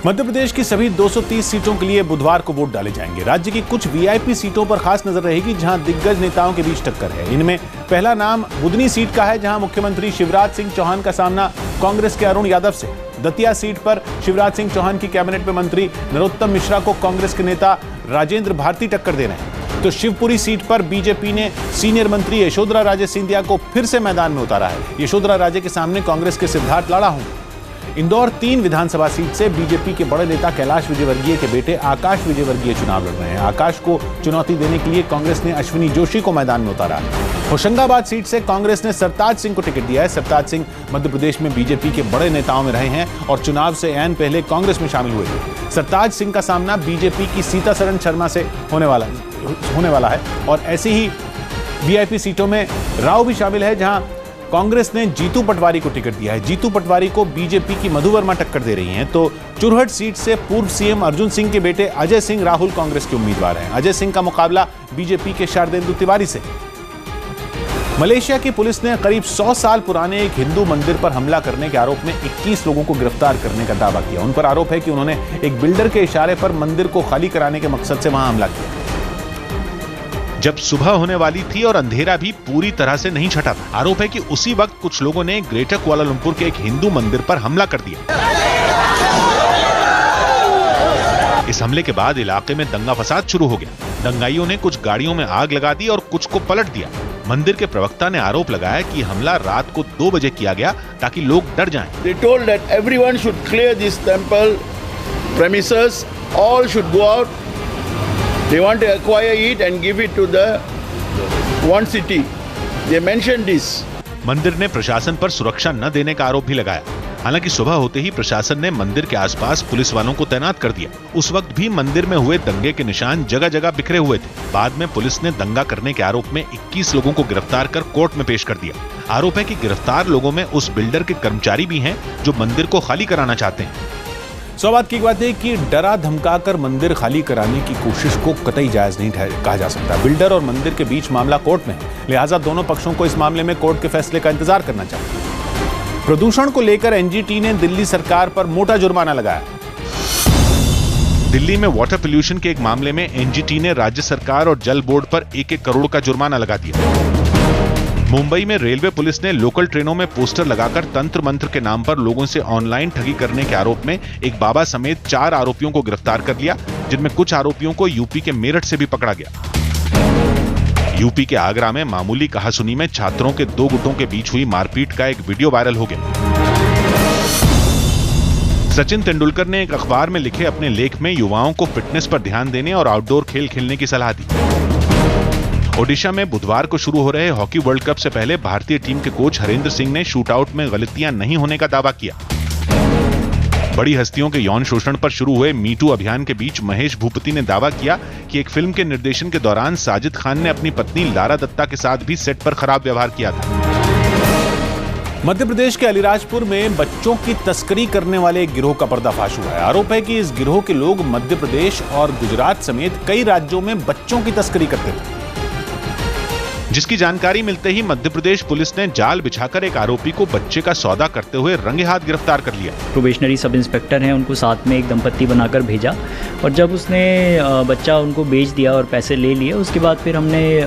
मध्य प्रदेश की सभी 230 सीटों के लिए बुधवार को वोट डाले जाएंगे। राज्य की कुछ वीआईपी सीटों पर खास नजर रहेगी, जहां दिग्गज नेताओं के बीच टक्कर है। इनमें पहला नाम बुधनी सीट का है, जहां मुख्यमंत्री शिवराज सिंह चौहान का सामना कांग्रेस के अरुण यादव से। दतिया सीट पर शिवराज सिंह चौहान की कैबिनेट में मंत्री नरोत्तम मिश्रा को कांग्रेस के नेता राजेंद्र भारती टक्कर दे रहे हैं। तो शिवपुरी सीट पर बीजेपी ने सीनियर मंत्री यशोधरा राजे सिंधिया को फिर से मैदान में उतारा है। यशोधरा राजे के सामने कांग्रेस के सिद्धार्थ लाड़ा होंगे। इंदौर 3 विधानसभा सीट से बीजेपी के बड़े नेता कैलाश विजयवर्गीय के बेटे आकाश विजयवर्गीय चुनाव लड़ रहे हैं। आकाश को चुनौती देने के लिए कांग्रेस ने अश्विनी जोशी को मैदान में उतारा है। होशंगाबाद सीट से कांग्रेस ने सरताज सिंह को टिकट दिया है। सरताज सिंह मध्य प्रदेश में बीजेपी के बड़े नेताओं में रहे हैं और चुनाव से ऐन पहले कांग्रेस में शामिल हुए थे। सरताज सिंह का सामना बीजेपी की सीतासरण शर्मा से होने वाला है और ऐसी ही वीआईपी सीटों में राव भी शामिल है, जहां कांग्रेस ने जीतू पटवारी को टिकट दिया है। जीतू पटवारी को बीजेपी की मधु वर्मा टक्कर दे रही हैं। तो चुरहट सीट से पूर्व सीएम अर्जुन सिंह के बेटे अजय सिंह राहुल कांग्रेस के उम्मीदवार हैं। अजय सिंह का मुकाबला बीजेपी के शारदेंदु तिवारी से। मलेशिया की पुलिस ने करीब 100 साल पुराने एक हिंदू मंदिर पर हमला करने के आरोप में 21 लोगों को गिरफ्तार करने का दावा किया। उन पर आरोप है कि उन्होंने एक बिल्डर के इशारे पर मंदिर को खाली कराने के मकसद से वहां हमला किया। जब सुबह होने वाली थी और अंधेरा भी पूरी तरह से नहीं छटा था। आरोप है कि उसी वक्त कुछ लोगों ने ग्रेटर कुआलालंपुर के एक हिंदू मंदिर पर हमला कर दिया। इस हमले के बाद इलाके में दंगा फसाद शुरू हो गया। दंगाइयों ने कुछ गाड़ियों में आग लगा दी और कुछ को पलट दिया। मंदिर के प्रवक्ता ने आरोप लगाया कि हमला रात को 2 बजे किया गया ताकि लोग डर जाएं। They told that everyone should clear this temple premises, all should go out. They want to acquire it and give it to the one city. They mentioned this. मंदिर ने प्रशासन पर सुरक्षा न देने का आरोप भी लगाया। हालांकि सुबह होते ही प्रशासन ने मंदिर के आसपास पुलिस वालों को तैनात कर दिया। उस वक्त भी मंदिर में हुए दंगे के निशान जगह जगह बिखरे हुए थे। बाद में पुलिस ने दंगा करने के आरोप में 21 लोगों को गिरफ्तार कर कोर्ट में पेश कर दिया। आरोप है कि गिरफ्तार लोगों में उस बिल्डर के कर्मचारी भी हैं जो मंदिर को खाली कराना चाहते हैं। सवाल की बात है कि डरा धमकाकर मंदिर खाली कराने की कोशिश को कतई जायज नहीं कहा जा सकता। बिल्डर और मंदिर के बीच मामला कोर्ट में है, लिहाजा दोनों पक्षों को इस मामले में कोर्ट के फैसले का इंतजार करना चाहिए। प्रदूषण को लेकर एनजीटी ने दिल्ली सरकार पर मोटा जुर्माना लगाया। दिल्ली में वाटर पोल्यूशन के एक मामले में एनजीटी ने राज्य सरकार और जल बोर्ड पर 1-1 करोड़ का जुर्माना लगा दिया। मुंबई में रेलवे पुलिस ने लोकल ट्रेनों में पोस्टर लगाकर तंत्र मंत्र के नाम पर लोगों से ऑनलाइन ठगी करने के आरोप में एक बाबा समेत 4 आरोपियों को गिरफ्तार कर लिया, जिनमें कुछ आरोपियों को यूपी के मेरठ से भी पकड़ा गया। यूपी के आगरा में मामूली कहासुनी में छात्रों के 2 गुटों के बीच हुई मारपीट का एक वीडियो वायरल हो गया। सचिन तेंदुलकर ने एक अखबार में लिखे अपने लेख में युवाओं को फिटनेस पर ध्यान देने और आउटडोर खेल खेलने की सलाह दी। ओडिशा में बुधवार को शुरू हो रहे हॉकी वर्ल्ड कप से पहले भारतीय टीम के कोच हरेंद्र सिंह ने शूटआउट में गलतियां नहीं होने का दावा किया। बड़ी हस्तियों के यौन शोषण पर शुरू हुए मीटू अभियान के बीच महेश भूपति ने दावा किया कि एक फिल्म के निर्देशन के दौरान साजिद खान ने अपनी पत्नी लारा दत्ता के साथ भी सेट पर खराब व्यवहार किया था। मध्य प्रदेश के अलीराजपुर में बच्चों की तस्करी करने वाले एक गिरोह का पर्दाफाश हुआ है। आरोप है कि इस गिरोह के लोग मध्य प्रदेश और गुजरात समेत कई राज्यों में बच्चों की तस्करी करते थे, जिसकी जानकारी मिलते ही मध्य प्रदेश पुलिस ने जाल बिछाकर एक आरोपी को बच्चे का सौदा करते हुए रंगे हाथ गिरफ्तार कर लिया। प्रोबेशनरी सब इंस्पेक्टर हैं, उनको साथ में एक दंपत्ति बनाकर भेजा और जब उसने बच्चा उनको बेच दिया और पैसे ले लिए, उसके बाद फिर हमने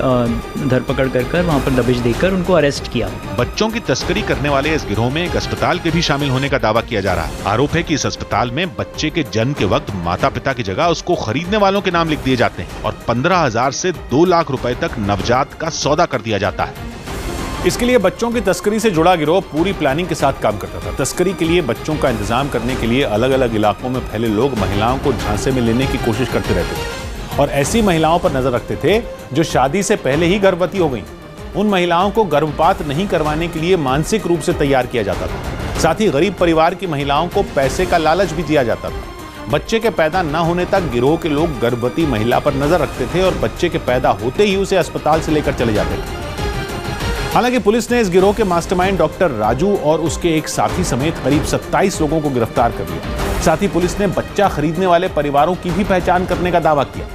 धरपकड़ कर वहां पर दबिश देकर उनको अरेस्ट किया। बच्चों की तस्करी करने वाले इस गिरोह में एक अस्पताल के भी शामिल होने का दावा किया जा रहा है। आरोप है कि इस अस्पताल में बच्चे के जन्म के वक्त माता पिता की जगह उसको खरीदने वालों के नाम लिख दिए जाते हैं और 15,000 से 2 लाख रुपए तक नवजात का सौदा कर दिया जाता है। इसके लिए बच्चों की तस्करी से जुड़ा गिरोह पूरी प्लानिंग के साथ काम करता था। तस्करी के लिए बच्चों का इंतजाम करने के लिए अलग अलग इलाकों में फैले लोग महिलाओं को झांसे में लेने की कोशिश करते रहते थे और ऐसी महिलाओं पर नजर रखते थे जो शादी से पहले ही गर्भवती हो गई। उन महिलाओं को गर्भपात नहीं करवाने के लिए मानसिक रूप से तैयार किया जाता था। साथ ही गरीब परिवार की महिलाओं को पैसे का लालच भी दिया जाता था। बच्चे के पैदा न होने तक गिरोह के लोग गर्भवती महिला पर नजर रखते थे और बच्चे के पैदा होते ही उसे अस्पताल से लेकर चले जाते थे। हालांकि पुलिस ने इस गिरोह के मास्टरमाइंड डॉक्टर राजू और उसके एक साथी समेत करीब 27 लोगों को गिरफ्तार कर लिया। साथ ही पुलिस ने बच्चा खरीदने वाले परिवारों की भी पहचान करने का दावा किया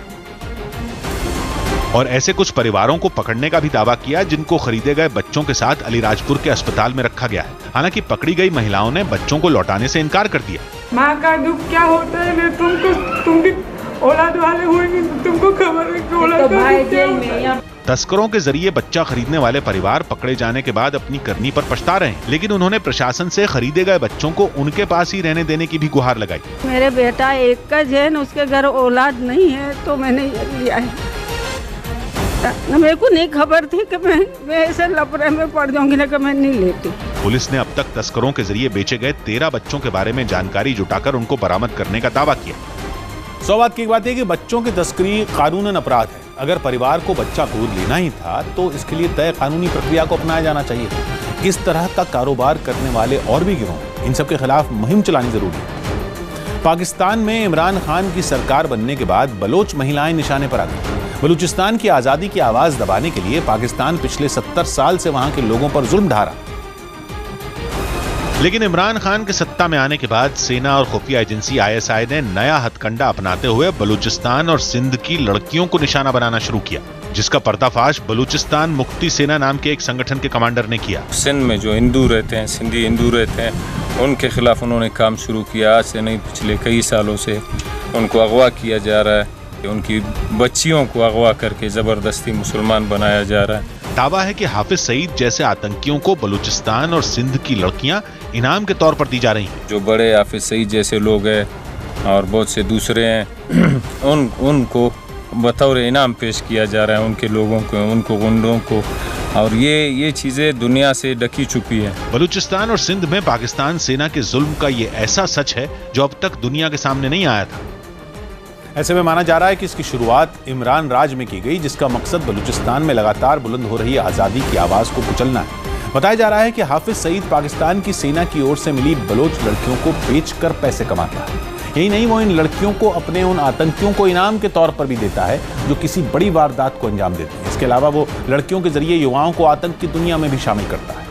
और ऐसे कुछ परिवारों को पकड़ने का भी दावा किया जिनको खरीदे गए बच्चों के साथ अलीराजपुर के अस्पताल में रखा गया है। हालांकि पकड़ी गई महिलाओं ने बच्चों को लौटाने से इनकार कर दिया। माँ का दुख क्या होता है, तुम भी औलाद वाले होंगे, तुमको खबर है कि औलाद का दुख क्या होता है। तस्करों के जरिए बच्चा खरीदने वाले परिवार पकड़े जाने के बाद अपनी करनी पर पछता रहे हैं, लेकिन उन्होंने प्रशासन से खरीदे गए बच्चों को उनके पास ही रहने देने की भी गुहार लगाई। मेरे बेटा एक का है, उसके घर औलाद नहीं है तो मैंने लिया है। मेरे को नहीं खबर थी कि मैं ऐसे लफड़े में पड़ जाऊंगी ना कि मैं नहीं लेती। पुलिस ने अब तक तस्करों के जरिए बेचे गए 13 बच्चों के बारे में जानकारी जुटाकर उनको बरामद करने का दावा किया। सौगात की बात है कि बच्चों की तस्करी कानूनन अपराध है। अगर परिवार को बच्चा गोद लेना ही था तो इसके लिए तय कानूनी प्रक्रिया को अपनाया जाना चाहिए था। इस तरह का कारोबार करने वाले और भी गिरोह, इन सब के खिलाफ मुहिम चलानी जरूरी है। पाकिस्तान में इमरान खान की सरकार बनने के बाद बलोच महिलाएं निशाने पर आ गई। बलूचिस्तान की आजादी की आवाज दबाने के लिए पाकिस्तान पिछले 70 साल से वहां के लोगों पर जुल्म ढा रहा। लेकिन इमरान खान के सत्ता में आने के बाद सेना और खुफिया एजेंसी ISI ने नया हथकंडा अपनाते हुए बलूचिस्तान और सिंध की लड़कियों को निशाना बनाना शुरू किया, जिसका पर्दाफाश बलूचिस्तान मुक्ति सेना नाम के एक संगठन के कमांडर ने किया। सिंध में जो हिंदू रहते हैं, सिंधी हिंदू रहते हैं, उनके खिलाफ उन्होंने काम शुरू किया। आज से नहीं, पिछले कई सालों से उनको अगवा किया जा रहा है। उनकी बच्चियों को अगवा करके जबरदस्ती मुसलमान बनाया जा रहा है। दावा है कि हाफिज सईद जैसे आतंकियों को बलूचिस्तान और सिंध की लड़कियां इनाम के तौर पर दी जा रही हैं। जो बड़े हाफिज सईद जैसे लोग हैं और बहुत से दूसरे हैं, उनको बतौर इनाम पेश किया जा रहा है, उनके लोगों को, उनको गुंडों को, और ये चीजें दुनिया से ढकी चुकी है। बलूचिस्तान और सिंध में पाकिस्तान सेना के जुल्म का ये ऐसा सच है जो अब तक दुनिया के सामने नहीं आया था। ऐसे में माना जा रहा है कि इसकी शुरुआत इमरान राज में की गई, जिसका मकसद बलूचिस्तान में लगातार बुलंद हो रही आज़ादी की आवाज़ को कुचलना है। बताया जा रहा है कि हाफिज सईद पाकिस्तान की सेना की ओर से मिली बलोच लड़कियों को बेचकर पैसे कमाता है। यही नहीं, वो इन लड़कियों को अपने उन आतंकियों को इनाम के तौर पर भी देता है जो किसी बड़ी वारदात को अंजाम देती है। इसके अलावा वो लड़कियों के जरिए युवाओं को आतंक की दुनिया में भी शामिल करता है।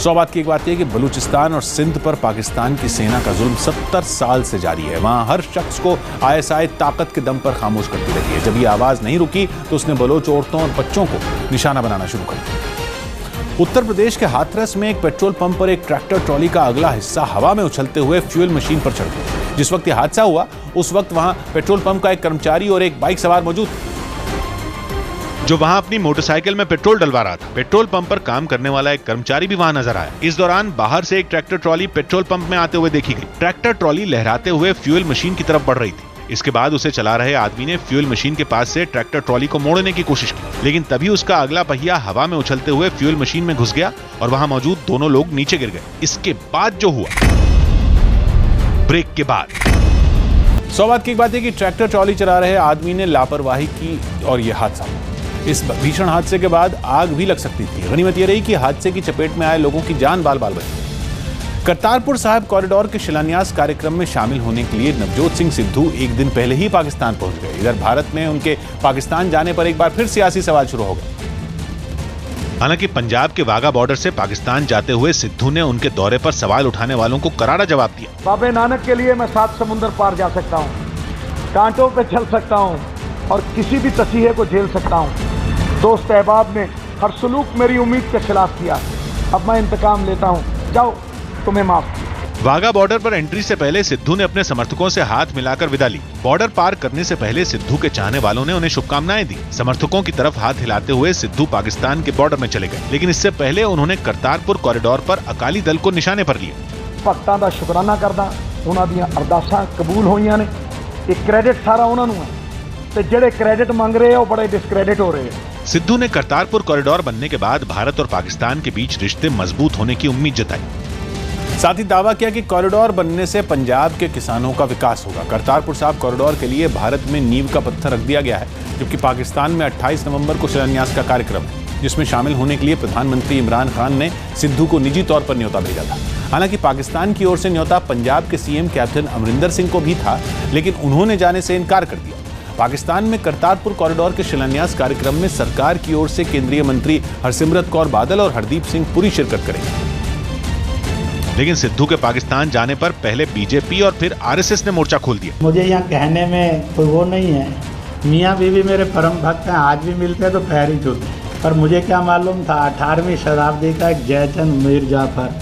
सौ बात की एक बात यह कि बलूचिस्तान और सिंध पर पाकिस्तान की सेना का जुल्म 70 साल से जारी है। वहां हर शख्स को ISI ताकत के दम पर खामोश करती रही है। जब ये आवाज नहीं रुकी तो उसने बलोच औरतों और बच्चों को निशाना बनाना शुरू कर दिया। उत्तर प्रदेश के हाथरस में एक पेट्रोल पंप पर एक ट्रैक्टर ट्रॉली का अगला हिस्सा हवा में उछलते हुए फ्यूल मशीन पर चढ़ गया। जिस वक्त यह हादसा हुआ उस वक्त वहां पेट्रोल पंप का एक कर्मचारी और एक बाइक सवार मौजूद थे जो वहां अपनी मोटरसाइकिल में पेट्रोल डलवा रहा था। पेट्रोल पंप पर काम करने वाला एक कर्मचारी भी वहां नजर आया। इस दौरान बाहर से एक ट्रैक्टर ट्रॉली पेट्रोल पंप में आते हुए देखी गई। ट्रैक्टर ट्रॉली लहराते हुए फ्यूल मशीन की तरफ बढ़ रही थी। इसके बाद उसे चला रहे आदमी ने फ्यूल मशीन के पास से ट्रैक्टर ट्रॉली को मोड़ने की कोशिश की, लेकिन तभी उसका अगला पहिया हवा में उछलते हुए फ्यूल मशीन में घुस गया और वहां मौजूद दोनों लोग नीचे गिर गए। इसके बाद जो हुआ, ब्रेक के बाद सौ बात की एक बात है कि ट्रैक्टर ट्रॉली चला रहे आदमी ने लापरवाही की और यह हादसा हुआ। इस भीषण हादसे के बाद आग भी लग सकती थी। गनीमत यह रही कि हादसे की चपेट में आए लोगों की जान बाल बाल बची। करतारपुर साहिब कॉरिडोर के शिलान्यास कार्यक्रम में शामिल होने के लिए नवजोत सिंह सिद्धू एक दिन पहले ही पाकिस्तान पहुंच गए। इधर भारत में उनके पाकिस्तान जाने पर एक बार फिर सियासी सवाल शुरू हो गए। हालांकि पंजाब के वाघा बॉर्डर से पाकिस्तान जाते हुए सिद्धू ने उनके दौरे पर सवाल उठाने वालों को करारा जवाब दिया। बाबे नानक के लिए मैं 7 समुंदर पार जा सकता हूँ, कांटों पे चल सकता हूँ और किसी भी तसीहे को झेल सकता हूँ। दोस्त अहबाब ने हर सलूक मेरी उम्मीद के खिलाफ किया। अब मैं इंतकाम लेता हूँ, जाओ तुम्हें माफ। वाघा बॉर्डर पर एंट्री से पहले सिद्धू ने अपने समर्थकों से हाथ मिलाकर विदा ली। बॉर्डर पार करने से पहले सिद्धू के चाहने वालों ने उन्हें शुभकामनाएं दी। समर्थकों की तरफ हाथ हिलाते हुए सिद्धू पाकिस्तान के बॉर्डर में चले गए, लेकिन इससे पहले उन्होंने करतारपुर कॉरिडोर पर अकाली दल को निशाने पर लिया। भक्तां दा शुकराना करदा, उन्हां दीयां अरदासां कबूल होईयां ने। एक क्रेडिट सारा उन्हां नूं है ते जेड़े क्रेडिट मंग रहे हैं वो बड़े डिस्क्रेडिट हो रहे हैं। सिद्धू ने करतारपुर कॉरिडोर बनने के बाद भारत और पाकिस्तान के बीच रिश्ते मजबूत होने की उम्मीद जताई। साथ ही दावा किया कि कॉरिडोर बनने से पंजाब के किसानों का विकास होगा। करतारपुर साहिब कॉरिडोर के लिए भारत में नींव का पत्थर रख दिया गया है, जबकि पाकिस्तान में 28 नवंबर को शिलान्यास का कार्यक्रम है, जिसमें शामिल होने के लिए प्रधानमंत्री इमरान खान ने सिद्धू को निजी तौर पर न्योता भेजा था। हालांकि पाकिस्तान की ओर से न्योता पंजाब के सीएम कैप्टन अमरिंदर सिंह को भी था, लेकिन उन्होंने जाने से इनकार कर दिया। पाकिस्तान में करतारपुर कॉरिडोर के शिलान्यास कार्यक्रम में सरकार की ओर से केंद्रीय मंत्री हरसिमरत कौर बादल और हरदीप सिंह पुरी शिरकत करेंगे। लेकिन सिद्धू के पाकिस्तान जाने पर पहले बीजेपी और फिर आरएसएस ने मोर्चा खोल दिया। मुझे यहाँ कहने में कोई वो नहीं है, मियाँ बीवी मेरे परम भक्त हैं, आज भी मिलते हैं तो पैर ही छूते हैं। पर मुझे क्या मालूम था 18वीं शताब्दी का एक जयचंद मीर जाफर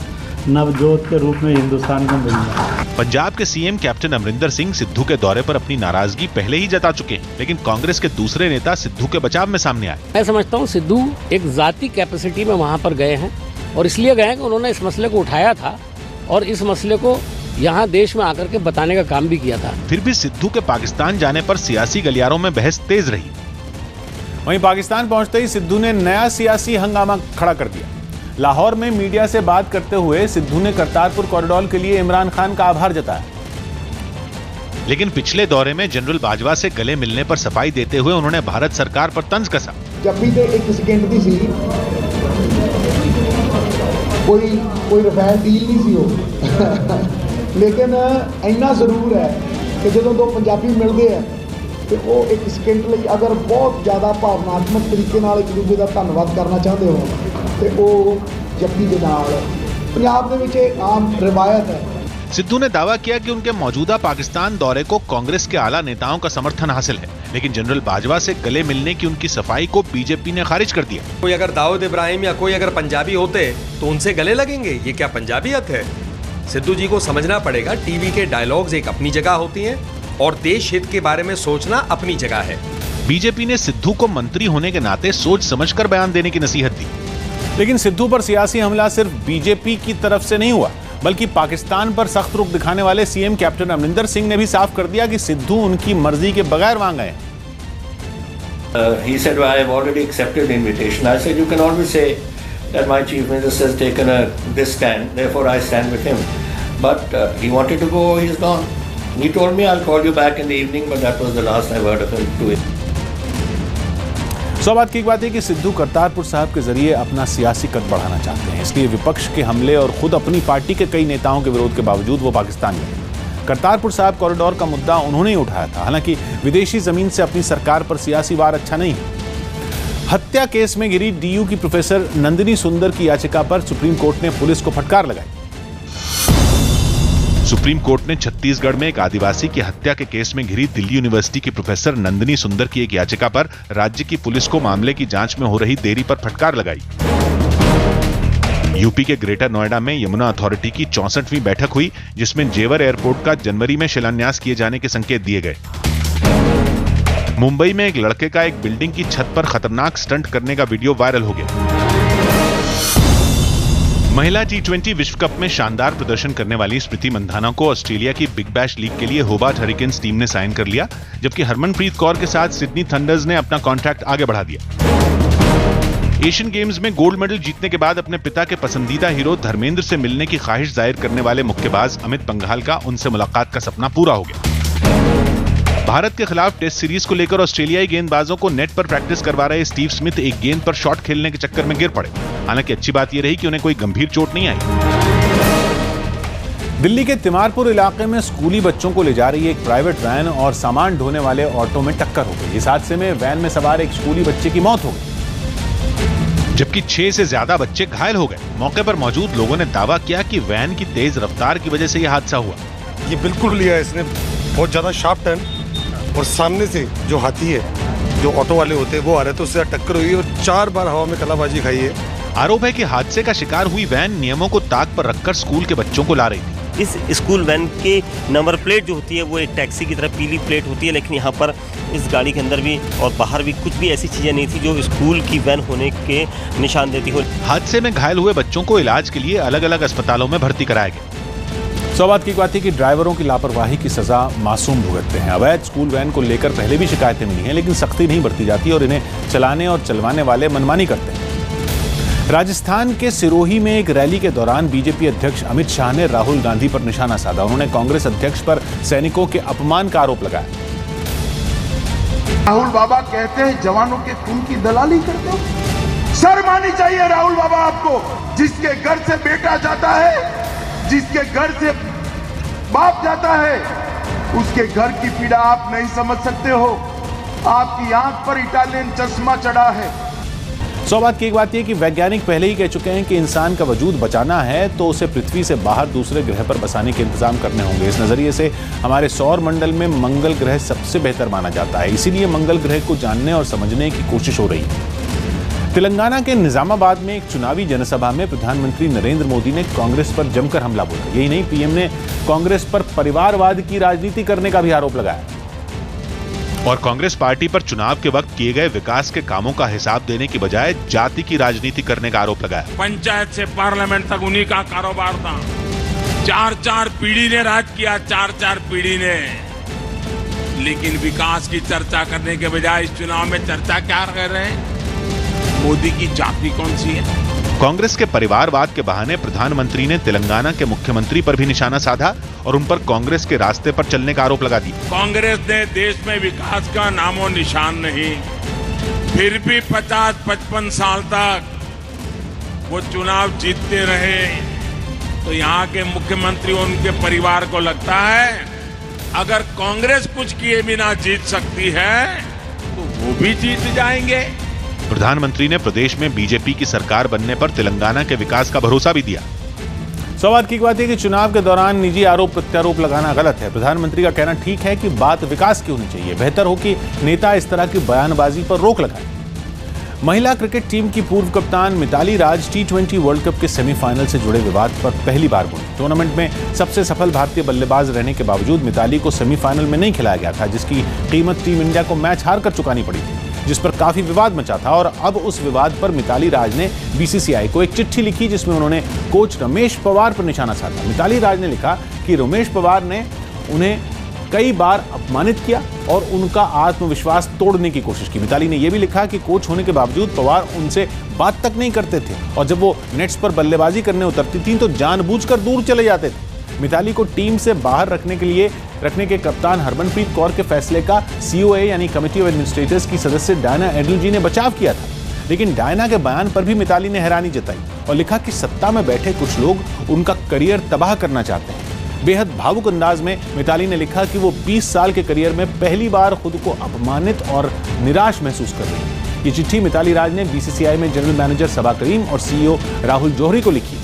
नवजोत के रूप में हिंदुस्तान को मिल गया। पंजाब के सीएम कैप्टन अमरिंदर सिंह सिद्धू के दौरे पर अपनी नाराजगी पहले ही जता चुके हैं, लेकिन कांग्रेस के दूसरे नेता सिद्धू के बचाव में सामने आए। मैं समझता हूँ सिद्धू एक जाती कैपेसिटी में वहाँ पर गए हैं और इसलिए गए कि उन्होंने इस मसले को उठाया था और इस मसले को यहाँ देश में आकर के बताने का काम भी किया था। फिर भी सिद्धू के पाकिस्तान जाने पर सियासी गलियारों में बहस तेज रही। वहीं पाकिस्तान पहुंचते ही सिद्धू ने नया सियासी हंगामा खड़ा कर दिया। लाहौर में मीडिया से बात करते हुए सिद्धू ने करतारपुर कॉरिडोर के लिए इमरान खान का आभार जताया। लेकिन पिछले दौरे में जनरल बाजवा से गले मिलने पर सफाई देते हुए उन्होंने भारत सरकार पर तंज कसा। जब भी एक सेकंड दी सी कोई रफेल डील नहीं सी हो लेकिन इन्ना जरूर है कि जो दो पंजाबी मिलते हैं तो वो एक सेकंड ਲਈ अगर बहुत ज़्यादा भावनात्मक तरीके नाल एक दूसरे का धन्यवाद करना चाहते हो तो वो जप्पी के नाल पंजाब दे विच एक आम रिवायत है। सिद्धू ने दावा किया कि उनके मौजूदा पाकिस्तान दौरे को कांग्रेस के आला नेताओं का समर्थन हासिल है, लेकिन जनरल बाजवा से गले मिलने की उनकी सफाई को बीजेपी ने खारिज कर दिया। कोई अगर दाऊद इब्राहिम या कोई अगर पंजाबी होते तो उनसे गले लगेंगे, ये क्या पंजाबियत है? सिद्धू जी को समझना पड़ेगा, टीवी के डायलॉग्स एक अपनी जगह होती हैं और देश हित के बारे में सोचना अपनी जगह है। बीजेपी ने सिद्धू को मंत्री होने के नाते सोच समझकर बयान देने की नसीहत दी। लेकिन सिद्धू पर सियासी हमला सिर्फ बीजेपी की तरफ से नहीं हुआ, बल्कि पाकिस्तान पर सख्त रुख दिखाने वाले सीएम कैप्टन अमरिंदर सिंह ने भी साफ कर दिया कि सिद्धू उनकी मर्जी के बगैर वहां गए। He said, well, I have already accepted the invitation. I said, you can always say that my chief minister has taken this stand, therefore I stand with him. But he wanted to go, he's gone. He told me, I'll call you back in the evening, but that was the last I've heard of him doing. सौ बात की एक बात है कि सिद्धू करतारपुर साहिब के जरिए अपना सियासी कद बढ़ाना चाहते हैं, इसलिए विपक्ष के हमले और खुद अपनी पार्टी के कई नेताओं के विरोध के बावजूद वो पाकिस्तान गए। करतारपुर साहिब कॉरिडोर का मुद्दा उन्होंने ही उठाया था। हालांकि विदेशी जमीन से अपनी सरकार पर सियासी वार अच्छा नहीं है। हत्या केस में गिरी डीयू की प्रोफेसर नंदिनी सुंदर की याचिका पर सुप्रीम कोर्ट ने पुलिस को फटकार लगाई। सुप्रीम कोर्ट ने छत्तीसगढ़ में एक आदिवासी की हत्या के केस में घिरी दिल्ली यूनिवर्सिटी की प्रोफेसर नंदिनी सुंदर की एक याचिका पर राज्य की पुलिस को मामले की जांच में हो रही देरी पर फटकार लगाई। यूपी के ग्रेटर नोएडा में यमुना अथॉरिटी की 64वीं बैठक हुई, जिसमें जेवर एयरपोर्ट का जनवरी में शिलान्यास किए जाने के संकेत दिए गए। मुंबई में एक लड़के का एक बिल्डिंग की छत पर खतरनाक स्टंट करने का वीडियो वायरल हो गया। महिला T20 विश्व कप में शानदार प्रदर्शन करने वाली स्मृति मंधाना को ऑस्ट्रेलिया की बिग बैश लीग के लिए होबार्ट हरिकेन्स टीम ने साइन कर लिया, जबकि हरमनप्रीत कौर के साथ सिडनी थंडर्स ने अपना कॉन्ट्रैक्ट आगे बढ़ा दिया। एशियन गेम्स में गोल्ड मेडल जीतने के बाद अपने पिता के पसंदीदा हीरो धर्मेंद्र से मिलने की ख्वाहिश जाहिर करने वाले मुक्केबाज अमित पंघाल का उनसे मुलाकात का सपना पूरा हो गया। भारत के खिलाफ टेस्ट सीरीज को लेकर ऑस्ट्रेलियाई गेंदबाजों को नेट पर प्रैक्टिस करवा रहे स्टीव स्मिथ एक गेंद पर शॉट खेलने के चक्कर में गिर पड़े। हालांकि अच्छी बात यह रही कि उन्हें कोई गंभीर चोट नहीं आई। दिल्ली के तिमारपुर इलाके में स्कूली बच्चों को ले जा रही एक प्राइवेट वैन और सामान ढोने वाले ऑटो में टक्कर हो गई। इस हादसे में वैन में सवार एक स्कूली बच्चे की मौत हो गई, जबकि 6 से ज्यादा बच्चे घायल हो गए। मौके पर मौजूद लोगों ने दावा किया कि वैन की तेज रफ्तार की वजह से यह हादसा हुआ। ये बिल्कुल लिया इसने, बहुत ज्यादा शार्प टर्न, और सामने से जो हाथी है, जो ऑटो वाले होते हैं, वो आ रहे थे, उससे टक्कर हुई और 4 बार हवा में कलाबाजी खाई है। आरोप है कि हादसे का शिकार हुई वैन नियमों को ताक पर रखकर स्कूल के बच्चों को ला रही थी। इस स्कूल वैन के नंबर प्लेट जो होती है वो एक टैक्सी की तरह पीली प्लेट होती है, लेकिन यहाँ पर इस गाड़ी के अंदर भी और बाहर भी कुछ भी ऐसी चीजें नहीं थी जो स्कूल की वैन होने के निशान देती हो। हादसे में घायल हुए बच्चों को इलाज के लिए अलग अलग अस्पतालों में भर्ती कराया गया। सौबात की बात है कि ड्राइवरों की लापरवाही की सजा मासूम भुगतते हैं। अवैध स्कूल वैन को लेकर पहले भी शिकायतें मिली हैं, लेकिन सख्ती नहीं बरती जाती और इन्हें चलाने और चलवाने वाले मनमानी करते हैं। राजस्थान के सिरोही में एक रैली के दौरान बीजेपी अध्यक्ष अमित शाह ने राहुल गांधी पर निशाना साधा। उन्होंने कांग्रेस अध्यक्ष पर सैनिकों के अपमान का आरोप लगाया। राहुल बाबा कहते हैं जवानों के खून की दलाली करते हो। शर्म आनी चाहिए राहुल बाबा आपको, जिसके घर से बेटा जाता है, जिसके घर से बाप जाता है, उसके घर की पीड़ा आप नहीं समझ सकते हो। आपकी आंख पर इटालियन चश्मा चढ़ा है। सौबात की एक बात यह कि वैज्ञानिक पहले ही कह चुके हैं कि इंसान का वजूद बचाना है तो उसे पृथ्वी से बाहर दूसरे ग्रह पर बसाने के इंतजाम करने होंगे। इस नजरिए से हमारे सौर मंडल में मंगल ग्रह सबसे बेहतर माना जाता है, इसीलिए मंगल ग्रह को जानने और समझने की कोशिश हो रही है। तेलंगाना के निजामाबाद में एक चुनावी जनसभा में प्रधानमंत्री नरेंद्र मोदी ने कांग्रेस पर जमकर हमला बोला। यही नहीं, पीएम ने कांग्रेस पर परिवारवाद की राजनीति करने का भी आरोप लगाया और कांग्रेस पार्टी पर चुनाव के वक्त किए गए विकास के कामों का हिसाब देने की बजाय जाति की राजनीति करने का आरोप लगाया। पंचायत से पार्लियामेंट तक उन्हीं का कारोबार था। 4-4 पीढ़ी ने राज किया, 4-4 पीढ़ी ने, लेकिन विकास की चर्चा करने के बजाय इस चुनाव में चर्चा क्या कर रहे हैं? मोदी की जाति कौन सी है? कांग्रेस के परिवारवाद के बहाने प्रधानमंत्री ने तेलंगाना के मुख्यमंत्री पर भी निशाना साधा और उन पर कांग्रेस के रास्ते पर चलने का आरोप लगा दिया। कांग्रेस ने देश में विकास का नामो निशान नहीं, फिर भी 50-55 साल तक वो चुनाव जीतते रहे। तो यहाँ के मुख्यमंत्री और उनके परिवार को लगता है अगर कांग्रेस कुछ किए बिना जीत सकती है तो वो भी जीत जाएंगे। प्रधानमंत्री ने प्रदेश में बीजेपी की सरकार बनने पर तेलंगाना के विकास का भरोसा भी दिया। सवाल की बात है कि चुनाव के दौरान निजी आरोप प्रत्यारोप लगाना गलत है। प्रधानमंत्री का कहना ठीक है कि बात विकास की होनी चाहिए। बेहतर हो कि नेता इस तरह की बयानबाजी पर रोक लगाए। महिला क्रिकेट टीम की पूर्व कप्तान मिताली राज T20 वर्ल्ड कप के सेमीफाइनल से जुड़े विवाद पर पहली बार बोली। टूर्नामेंट में सबसे सफल भारतीय बल्लेबाज रहने के बावजूद मिताली को सेमीफाइनल में नहीं खिलाया गया था, जिसकी कीमत टीम इंडिया को मैच हारकर चुकानी पड़ी थी, जिस पर काफी विवाद मचा था। और अब उस विवाद पर मिताली राज ने BCCI को एक चिट्ठी लिखी जिसमें उन्होंने कोच रमेश पवार पर निशाना साधा। मिताली राज ने लिखा कि रमेश पवार ने उन्हें कई बार अपमानित किया और उनका आत्मविश्वास तोड़ने की कोशिश की। मिताली ने यह भी लिखा कि कोच होने के बावजूद पवार उनसे बात तक नहीं करते थे और जब वो नेट्स पर बल्लेबाजी करने उतरती थी तो जानबूझकर दूर चले जाते थे। मिताली को टीम से बाहर रखने के कप्तान हरमनप्रीत कौर के फैसले का COA यानी कमेटी ऑफ एडमिनिस्ट्रेटर्स की सदस्य डायना एडलजी ने बचाव किया था, लेकिन डायना के बयान पर भी मिताली ने हैरानी जताई और लिखा कि सत्ता में बैठे कुछ लोग उनका करियर तबाह करना चाहते हैं। बेहद भावुक अंदाज में मिताली ने लिखा कि वो 20 साल के करियर में पहली बार खुद को अपमानित और निराश महसूस कर रही है। ये चिट्ठी मिताली राज ने बीसीसीआई में जनरल मैनेजर सबा करीम और सीईओ राहुल जौहरी को लिखी।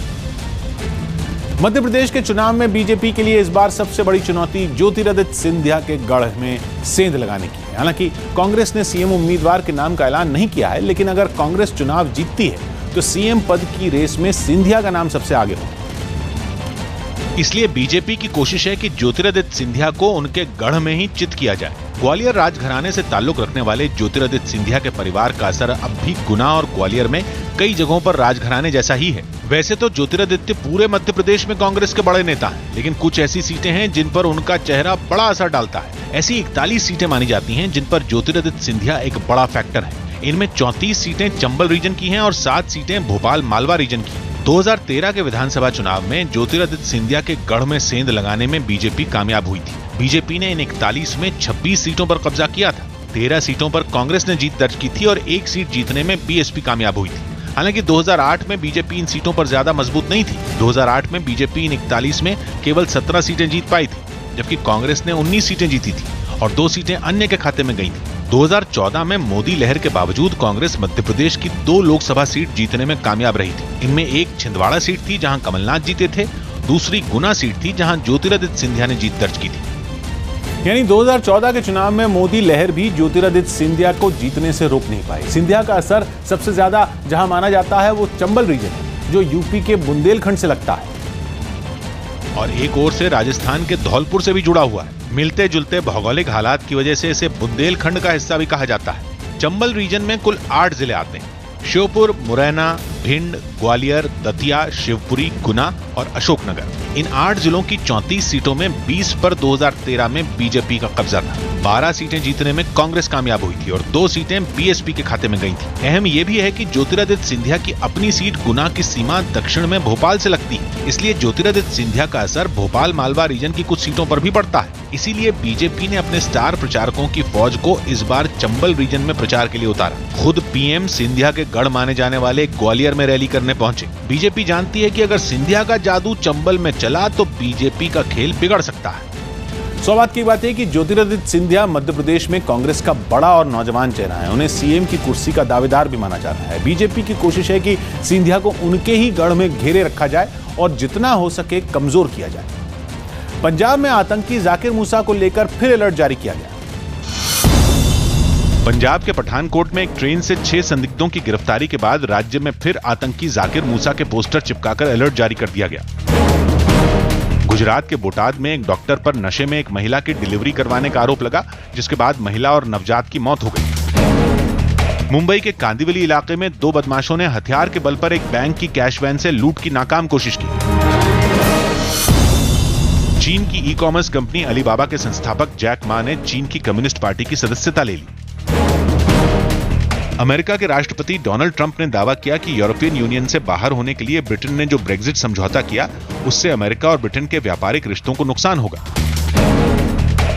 मध्य प्रदेश के चुनाव में बीजेपी के लिए इस बार सबसे बड़ी चुनौती ज्योतिरादित्य सिंधिया के गढ़ में सेंध लगाने की है। हालांकि कांग्रेस ने सीएम उम्मीदवार के नाम का ऐलान नहीं किया है, लेकिन अगर कांग्रेस चुनाव जीतती है तो सीएम पद की रेस में सिंधिया का नाम सबसे आगे होगा। इसलिए बीजेपी की कोशिश है कि ज्योतिरादित्य सिंधिया को उनके गढ़ में ही चित किया जाए। ग्वालियर राजघराने से ताल्लुक रखने वाले ज्योतिरादित्य सिंधिया के परिवार का असर अब भी गुना और ग्वालियर में कई जगहों पर राजघराने जैसा ही है। वैसे तो ज्योतिरादित्य पूरे मध्य प्रदेश में कांग्रेस के बड़े नेता हैं, लेकिन कुछ ऐसी सीटें हैं जिन पर उनका चेहरा बड़ा असर डालता है। ऐसी 41 सीटें मानी जाती हैं जिन पर ज्योतिरादित्य सिंधिया एक बड़ा फैक्टर है। इनमें 34 सीटें चंबल रीजन की हैं और 7 सीटें भोपाल मालवा रीजन की। 2013 के विधानसभा चुनाव में ज्योतिरादित्य सिंधिया के गढ़ में सेंध लगाने में बीजेपी कामयाब हुई थी। बीजेपी ने इन 41 में 26 सीटों पर कब्जा किया था। 13 सीटों पर कांग्रेस ने जीत दर्ज की थी और 1 सीट जीतने में बीएसपी कामयाब हुई थी। हालांकि 2008 में बीजेपी इन सीटों पर ज्यादा मजबूत नहीं थी। 2008 में बीजेपी इन 41 में केवल 17 सीटें जीत पाई थी, जबकि कांग्रेस ने 19 सीटें जीती थी और 2 सीटें अन्य के खाते में गई थी। 2014 में मोदी लहर के बावजूद कांग्रेस मध्य प्रदेश की 2 लोकसभा सीट जीतने में कामयाब रही थी। इनमें एक छिंदवाड़ा सीट थी जहां कमलनाथ जीते थे, दूसरी गुना सीट थी जहां ज्योतिरादित्य सिंधिया ने जीत दर्ज की थी। यानी 2014 के चुनाव में मोदी लहर भी ज्योतिरादित्य सिंधिया को जीतने से रोक नहीं पाई। सिंधिया का असर सबसे ज्यादा जहां माना जाता है वो चंबल रीजन है, जो यूपी के बुंदेलखंड से लगता है और एक ओर से राजस्थान के धौलपुर से भी जुड़ा हुआ है। मिलते जुलते भौगोलिक हालात की वजह से इसे बुंदेलखंड का हिस्सा भी कहा जाता है। चंबल रीजन में कुल 8 जिले आते हैं: श्योपुर, मुरैना, भिंड, ग्वालियर, दतिया, शिवपुरी, गुना और अशोकनगर। इन 8 जिलों की 34 सीटों में 20 पर 2013 में बीजेपी का कब्जा था। 12 सीटें जीतने में कांग्रेस कामयाब हुई थी और 2 सीटें बीएसपी के खाते में गई थी। अहम यह भी है कि ज्योतिरादित्य सिंधिया की अपनी सीट गुना की सीमा दक्षिण में भोपाल से लगती है, इसलिए ज्योतिरादित्य सिंधिया का असर भोपाल मालवा रीजन की कुछ सीटों पर भी पड़ता है। इसीलिए बीजेपी ने अपने स्टार प्रचारकों की फौज को इस बार चंबल रीजन में प्रचार के लिए उतारा। खुद पीएम सिंधिया के गढ़ माने जाने वाले ग्वालियर में रैली करने पहुंचे। बीजेपी जानती है कि अगर सिंधिया का जादू चंबल में चला तो बीजेपी का खेल बिगड़ सकता है। सौभाग्य की बात है कि ज्योतिरादित्य सिंधिया मध्य प्रदेश में कांग्रेस का बड़ा और नौजवान चेहरा है। उन्हें सीएम की कुर्सी का दावेदार भी माना जाता है। बीजेपी की कोशिश है कि सिंधिया को उनके ही गढ़ में घेरे रखा जाए और जितना हो सके कमजोर किया जाए। पंजाब में आतंकी जाकिर मूसा को लेकर फिर अलर्ट जारी किया गया। पंजाब के पठानकोट में एक ट्रेन से 6 संदिग्धों की गिरफ्तारी के बाद राज्य में फिर आतंकी जाकिर मूसा के पोस्टर चिपकाकर अलर्ट जारी कर दिया गया। गुजरात के बोटाद में एक डॉक्टर पर नशे में एक महिला की डिलीवरी करवाने का आरोप लगा, जिसके बाद महिला और नवजात की मौत हो गई। मुंबई के कांदिवली इलाके में 2 बदमाशों ने हथियार के बल पर एक बैंक की कैश वैन से लूट की नाकाम कोशिश की। चीन की ई-कॉमर्स कंपनी अलीबाबा के संस्थापक जैक मा ने चीन की कम्युनिस्ट पार्टी की सदस्यता ले ली। अमेरिका के राष्ट्रपति डोनाल्ड ट्रंप ने दावा किया कि यूरोपियन यूनियन से बाहर होने के लिए ब्रिटेन ने जो ब्रेक्जिट समझौता किया, उससे अमेरिका और ब्रिटेन के व्यापारिक रिश्तों को नुकसान होगा।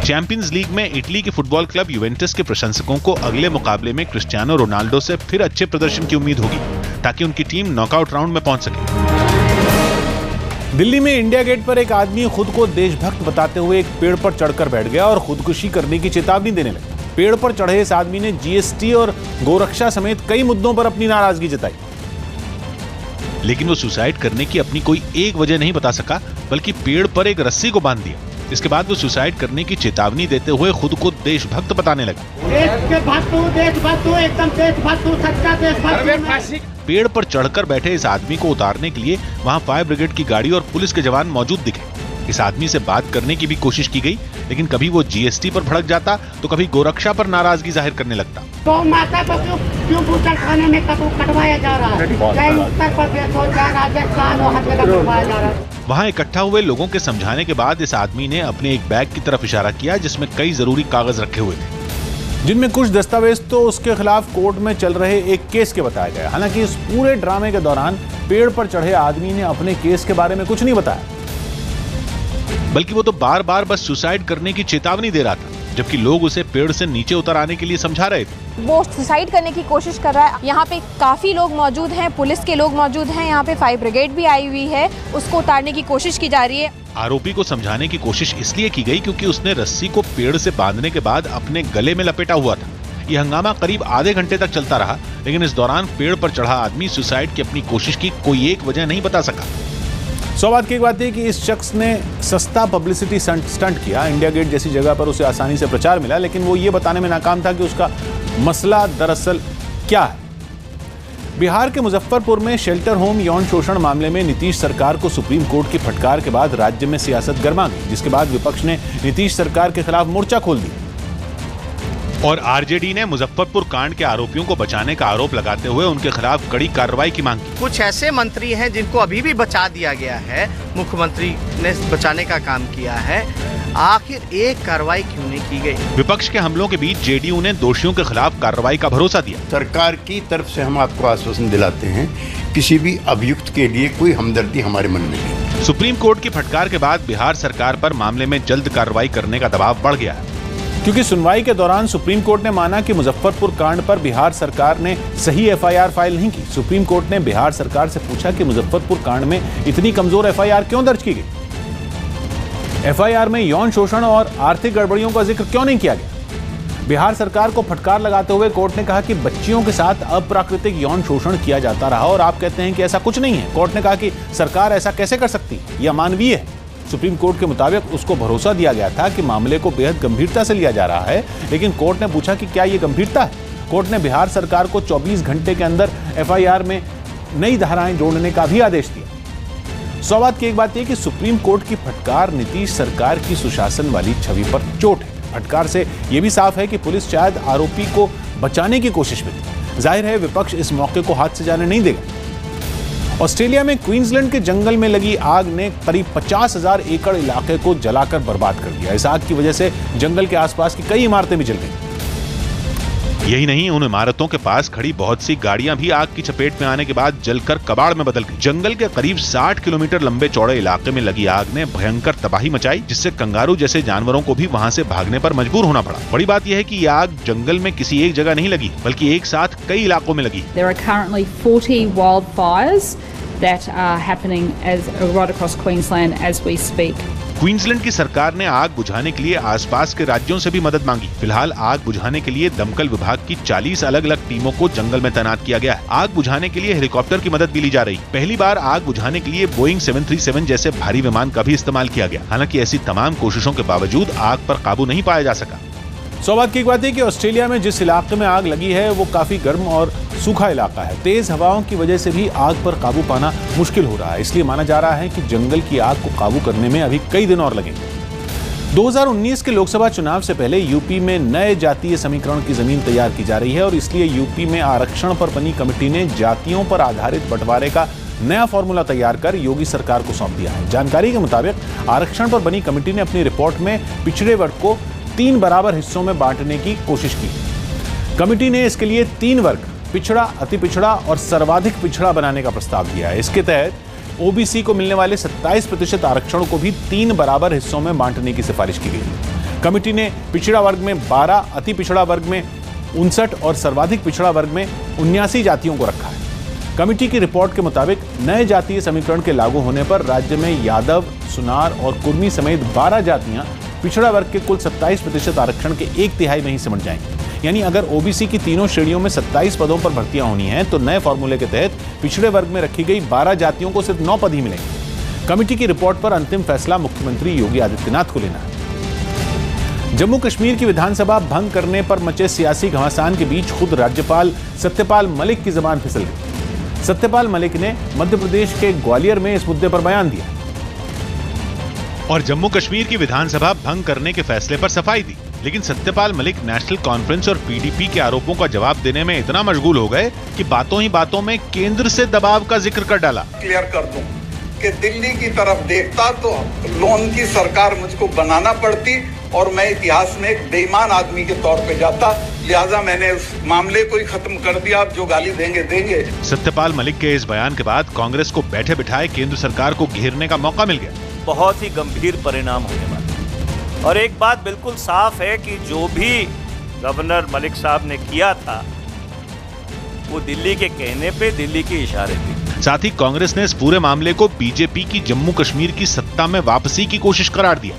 चैंपियंस लीग में इटली के फुटबॉल क्लब यूवेंटस के प्रशंसकों को अगले मुकाबले में क्रिस्टियानो रोनाल्डो से फिर अच्छे प्रदर्शन की उम्मीद होगी, ताकि उनकी टीम नॉकआउट राउंड में पहुंच सके। दिल्ली में इंडिया गेट पर एक आदमी खुद को देशभक्त बताते हुए एक पेड़ पर चढ़कर बैठ गया और खुदकुशी करने की चेतावनी देने लगा। पेड़ पर चढ़े इस आदमी ने जीएसटी और गोरक्षा समेत कई मुद्दों पर अपनी नाराजगी जताई, लेकिन वो सुसाइड करने की अपनी कोई एक वजह नहीं बता सका, बल्कि पेड़ पर एक रस्सी को बांध दिया। इसके बाद वो सुसाइड करने की चेतावनी देते हुए खुद को देशभक्त बताने लगा। पेड़ पर चढ़कर बैठे इस आदमी को उतारने के लिए वहां फायर ब्रिगेड की गाड़ी और पुलिस के जवान मौजूद दिखे। इस आदमी से बात करने की भी कोशिश की गई, लेकिन कभी वो जीएसटी पर भड़क जाता तो कभी गोरक्षा पर नाराजगी जाहिर करने लगता। तो माता को क्यों बूचड़खाने में कटवाया जा रहा है? चाहे उत्तर प्रदेश हो, चाहे राजस्थान हो, हर जगह कटवाया जा रहा है। वहां इकट्ठा हुए लोगों के समझाने के बाद इस आदमी ने अपने एक बैग की तरफ इशारा किया, जिसमें कई जरूरी कागज रखे हुए थे, जिनमें कुछ दस्तावेज तो उसके खिलाफ कोर्ट में चल रहे एक केस के बताए गए। हालांकि इस पूरे ड्रामे के दौरान पेड़ पर चढ़े आदमी ने अपने केस के बारे में कुछ नहीं बताया, बल्कि वो तो बार बार बस सुसाइड करने की चेतावनी दे रहा था, जबकि लोग उसे पेड़ से नीचे उतर आने के लिए समझा रहे थे। वो सुसाइड करने की कोशिश कर रहा है। यहाँ पे काफी लोग मौजूद हैं, पुलिस के लोग मौजूद हैं, यहाँ पे फायर ब्रिगेड भी आई हुई है, उसको उतारने की कोशिश की जा रही है। आरोपी को समझाने की कोशिश इसलिए की गई क्योंकि उसने रस्सी को पेड़ से बांधने के बाद अपने गले में लपेटा हुआ था। ये हंगामा करीब आधे घंटे तक चलता रहा, लेकिन इस दौरान पेड़ पर चढ़ा आदमी सुसाइड की अपनी कोशिश की कोई एक वजह नहीं बता सका। सौ बात की एक बात है कि इस शख्स ने सस्ता पब्लिसिटी स्टंट किया। इंडिया गेट जैसी जगह पर उसे आसानी से प्रचार मिला, लेकिन वो ये बताने में नाकाम था कि उसका मसला दरअसल क्या है। बिहार के मुजफ्फरपुर में शेल्टर होम यौन शोषण मामले में नीतीश सरकार को सुप्रीम कोर्ट की फटकार के बाद राज्य में सियासत गर्मा गई, जिसके बाद विपक्ष ने नीतीश सरकार के खिलाफ मोर्चा खोल दिया और आरजेडी ने मुजफ्फरपुर कांड के आरोपियों को बचाने का आरोप लगाते हुए उनके खिलाफ कड़ी कार्रवाई की मांग की। कुछ ऐसे मंत्री हैं जिनको अभी भी बचा दिया गया है, मुख्यमंत्री ने बचाने का काम किया है, आखिर एक कार्रवाई क्यों नहीं की गई? विपक्ष के हमलों के बीच जेडीयू ने दोषियों के खिलाफ कार्रवाई का भरोसा दिया। सरकार की तरफ से हम आपको आश्वासन दिलाते हैं, किसी भी अभियुक्त के लिए कोई हमदर्दी हमारे मन में नहीं। सुप्रीम कोर्ट की फटकार के बाद बिहार सरकार पर मामले में जल्द कार्रवाई करने का दबाव बढ़ गया है, क्योंकि सुनवाई के दौरान सुप्रीम कोर्ट ने माना कि मुजफ्फरपुर कांड पर बिहार सरकार ने सही एफआईआर फाइल नहीं की। सुप्रीम कोर्ट ने बिहार सरकार से पूछा कि मुजफ्फरपुर कांड में इतनी कमजोर एफआईआर क्यों दर्ज की गई, एफआईआर में यौन शोषण और आर्थिक गड़बड़ियों का जिक्र क्यों नहीं किया गया। बिहार सरकार को फटकार लगाते हुए कोर्ट ने कहा कि बच्चियों के साथ अप्राकृतिक यौन शोषण किया जाता रहा और आप कहते हैं कि ऐसा कुछ नहीं है। कोर्ट ने कहा कि सरकार ऐसा कैसे कर सकती है, यह अमानवीय है। सुप्रीम कोर्ट के मुताबिक उसको भरोसा दिया गया था कि मामले को बेहद गंभीरता से लिया जा रहा है, लेकिन कोर्ट ने पूछा कि क्या यह गंभीरता है। कोर्ट ने बिहार सरकार को 24 घंटे के अंदर एफआईआर में नई धाराएं जोड़ने का भी आदेश दिया। सौ बात की एक बात यह कि सुप्रीम कोर्ट की फटकार नीतीश सरकार की सुशासन वाली छवि पर चोट है। फटकार से यह भी साफ है कि पुलिस शायद आरोपी को बचाने की कोशिश में थी। जाहिर है विपक्ष इस मौके को हाथ से जाने नहीं देगा। ऑस्ट्रेलिया में क्वींसलैंड के जंगल में लगी आग ने करीब 50,000 एकड़ इलाके को जलाकर बर्बाद कर दिया। इस आग की वजह से जंगल के आसपास की कई इमारतें भी जल गईं। यही नहीं, उन इमारतों के पास खड़ी बहुत सी गाड़ियां भी आग की चपेट में आने के बाद जलकर कबाड़ में बदल गई। जंगल के करीब 60 किलोमीटर लंबे चौड़े इलाके में लगी आग ने भयंकर तबाही मचाई, जिससे कंगारू जैसे जानवरों को भी वहां से भागने पर मजबूर होना पड़ा। बड़ी बात यह है कि यह आग जंगल में किसी एक जगह नहीं लगी, बल्कि एक साथ कई इलाकों में लगी। There are currently 40 wildfires that are happening right across Queensland as we speak. Queensland की सरकार ने आग बुझाने के लिए आसपास के राज्यों से भी मदद मांगी। फिलहाल आग बुझाने के लिए दमकल विभाग की 40 अलग-अलग टीमों को जंगल में तैनात किया गया है। आग बुझाने के लिए हेलीकॉप्टर की मदद भी ली जा रही। पहली बार आग बुझाने के लिए बोइंग 737 जैसे भारी विमान का भी इस्तेमाल किया गया। हालांकि ऐसी तमाम कोशिशों के बावजूद आग पर काबू नहीं पाया जा सका। सौ बात की एक बात है कि ऑस्ट्रेलिया में जिस इलाके में आग लगी है वो काफी गर्म और सूखा इलाका है। तेज हवाओं की वजह से भी आग पर काबू पाना मुश्किल हो रहा है। इसलिए माना जा रहा है कि जंगल की आग को काबू करने में अभी कई दिन और लगेंगे। 2019 के लोकसभा चुनाव से पहले यूपी में नए जातीय समीकरण की जमीन तैयार की जा रही है और इसलिए यूपी में आरक्षण पर बनी कमेटी ने जातियों पर आधारित बंटवारे का नया फॉर्मूला तैयार कर योगी सरकार को सौंप दिया है। जानकारी के मुताबिक आरक्षण पर बनी कमेटी ने अपनी रिपोर्ट में पिछड़े वर्ग को 3 बराबर हिस्सों में बांटने की कोशिश की। कमेटी ने इसके लिए 3 वर्ग, पिछड़ा, अति पिछड़ा और सर्वाधिक पिछड़ा बनाने का प्रस्ताव दिया है। इसके तहत ओबीसी को मिलने वाले 27% आरक्षण को भी 3 बराबर हिस्सों में बांटने की सिफारिश की गई। कमेटी ने पिछड़ा वर्ग में 12, अति पिछड़ा वर्ग में 59 और सर्वाधिक पिछड़ा वर्ग में 79 जातियों को रखा है। कमेटी की रिपोर्ट के मुताबिक नए जातीय समीकरण के लागू होने पर राज्य में यादव, सुनार और कुर्मी समेत 12 जातियां पिछड़ा वर्ग के कुल 27% आरक्षण के 1/3 में ही सिमट जाएंगे। यानी अगर ओबीसी की तीनों श्रेणियों में 27 पदों पर भर्तियां होनी हैं तो नए फॉर्मूले के तहत पिछड़े वर्ग में रखी गई 12 जातियों को सिर्फ 9 पद ही मिलेंगे। कमेटी की रिपोर्ट पर अंतिम फैसला मुख्यमंत्री योगी आदित्यनाथ को लेना है। जम्मू कश्मीर की विधानसभा भंग करने पर मचे सियासी घमासान के बीच खुद राज्यपाल सत्यपाल मलिक की जबान फिसल गई। सत्यपाल मलिक ने मध्य प्रदेश के ग्वालियर में इस मुद्दे पर बयान दिया और जम्मू कश्मीर की विधानसभा भंग करने के फैसले पर सफाई दी। लेकिन सत्यपाल मलिक नेशनल कॉन्फ्रेंस और पीडीपी के आरोपों का जवाब देने में इतना मशगूल हो गए कि बातों ही बातों में केंद्र से दबाव का जिक्र कर डाला। क्लियर कर दूं कि दिल्ली की तरफ देखता तो लोन की सरकार मुझको बनाना पड़ती और मैं इतिहास में एक बेईमान आदमी के तौर पे जाता, लिहाजा मैंने उस मामले को ही खत्म कर दिया। अब जो गाली देंगे देंगे। सत्यपाल मलिक के इस बयान के बाद कांग्रेस को बैठे बिठाए केंद्र सरकार को घेरने का मौका मिल गया। बहुत ही गंभीर परिणाम होने वाले और एक बात बिल्कुल साफ है कि जो भी गवर्नर मलिक साहब ने किया था वो दिल्ली के कहने पे, दिल्ली के इशारे पे। साथ ही कांग्रेस ने इस पूरे मामले को बीजेपी की जम्मू कश्मीर की सत्ता में वापसी की कोशिश करार दिया।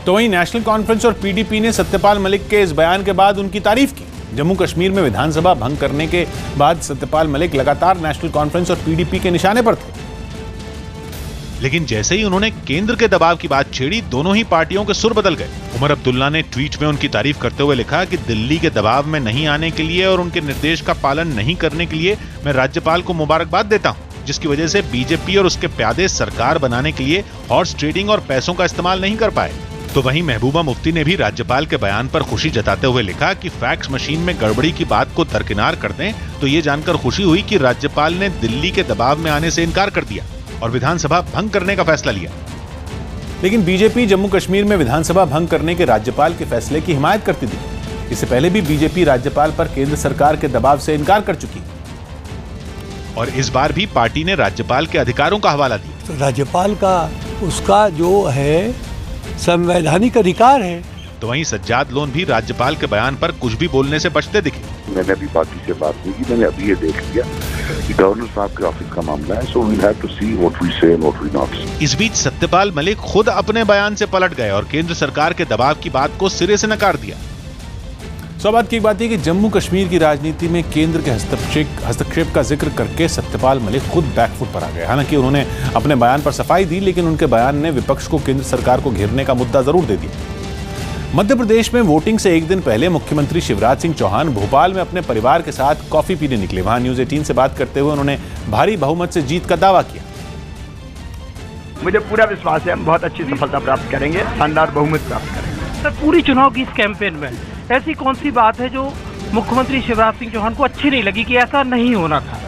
तो वहीं नेशनल कॉन्फ्रेंस और पीडीपी ने सत्यपाल मलिक के इस बयान के बाद उनकी तारीफ की। जम्मू कश्मीर में विधानसभा भंग करने के बाद सत्यपाल मलिक लगातार नेशनल कॉन्फ्रेंस और पीडीपी के निशाने पर थे। लेकिन जैसे ही उन्होंने केंद्र के दबाव की बात छेड़ी, दोनों ही पार्टियों के सुर बदल गए। उमर अब्दुल्ला ने ट्वीट में उनकी तारीफ करते हुए लिखा कि दिल्ली के दबाव में नहीं आने के लिए और उनके निर्देश का पालन नहीं करने के लिए मैं राज्यपाल को मुबारकबाद देता हूं, जिसकी वजह से बीजेपी और उसके प्यादे सरकार बनाने के लिए हॉर्स ट्रेडिंग और पैसों का इस्तेमाल नहीं कर पाए। तो वहीं महबूबा मुफ्ती ने भी राज्यपाल के बयान पर खुशी जताते हुए लिखा कि फैक्स मशीन में गड़बड़ी की बात को दरकिनार कर दें तो ये जानकर खुशी हुई कि राज्यपाल ने दिल्ली के दबाव में आने से इनकार कर दिया और विधानसभा भंग करने का फैसला लिया। लेकिन बीजेपी जम्मू कश्मीर में विधानसभा भंग करने के राज्यपाल के फैसले की हिमायत करती थी। इससे पहले भी बीजेपी राज्यपाल पर केंद्र सरकार के दबाव से इनकार कर चुकी और इस बार भी पार्टी ने राज्यपाल के अधिकारों का हवाला दिया। तो राज्यपाल का उसका जो है संवैधानिक अधिकार है। तो वहीं सज्जाद लोन भी राज्यपाल के बयान पर कुछ भी बोलने से बचते दिखे। मैंने अभी पार्टी से बात नहीं की, मैंने अभी ये देख लिया कि गवर्नर साहब के ऑफिस का मामला है, so we have to see what we say and what we not say. इस बीच सत्यपाल मलिक खुद अपने बयान से पलट गए और केंद्र सरकार के दबाव की बात को सिरे से नकार दिया। स्वाभाविक की बात है कि जम्मू कश्मीर की राजनीति में केंद्र के हस्तक्षेप का जिक्र करके सत्यपाल मलिक खुद बैकफुट पर आ गए। हालांकि उन्होंने अपने बयान पर सफाई दी, लेकिन उनके बयान ने विपक्ष को केंद्र सरकार को घेरने का मुद्दा जरूर दे दिया। मध्य प्रदेश में वोटिंग से एक दिन पहले मुख्यमंत्री शिवराज सिंह चौहान भोपाल में अपने परिवार के साथ कॉफी पीने निकले। वहां न्यूज 18 से बात करते हुए उन्होंने भारी बहुमत से जीत का दावा किया। मुझे पूरा विश्वास है हम बहुत अच्छी सफलता प्राप्त करेंगे, शानदार बहुमत प्राप्त करेंगे। सर, पूरी चुनाव की इस कैंपेन में ऐसी कौन सी बात है जो मुख्यमंत्री शिवराज सिंह चौहान को अच्छी नहीं लगी कि ऐसा नहीं होना था?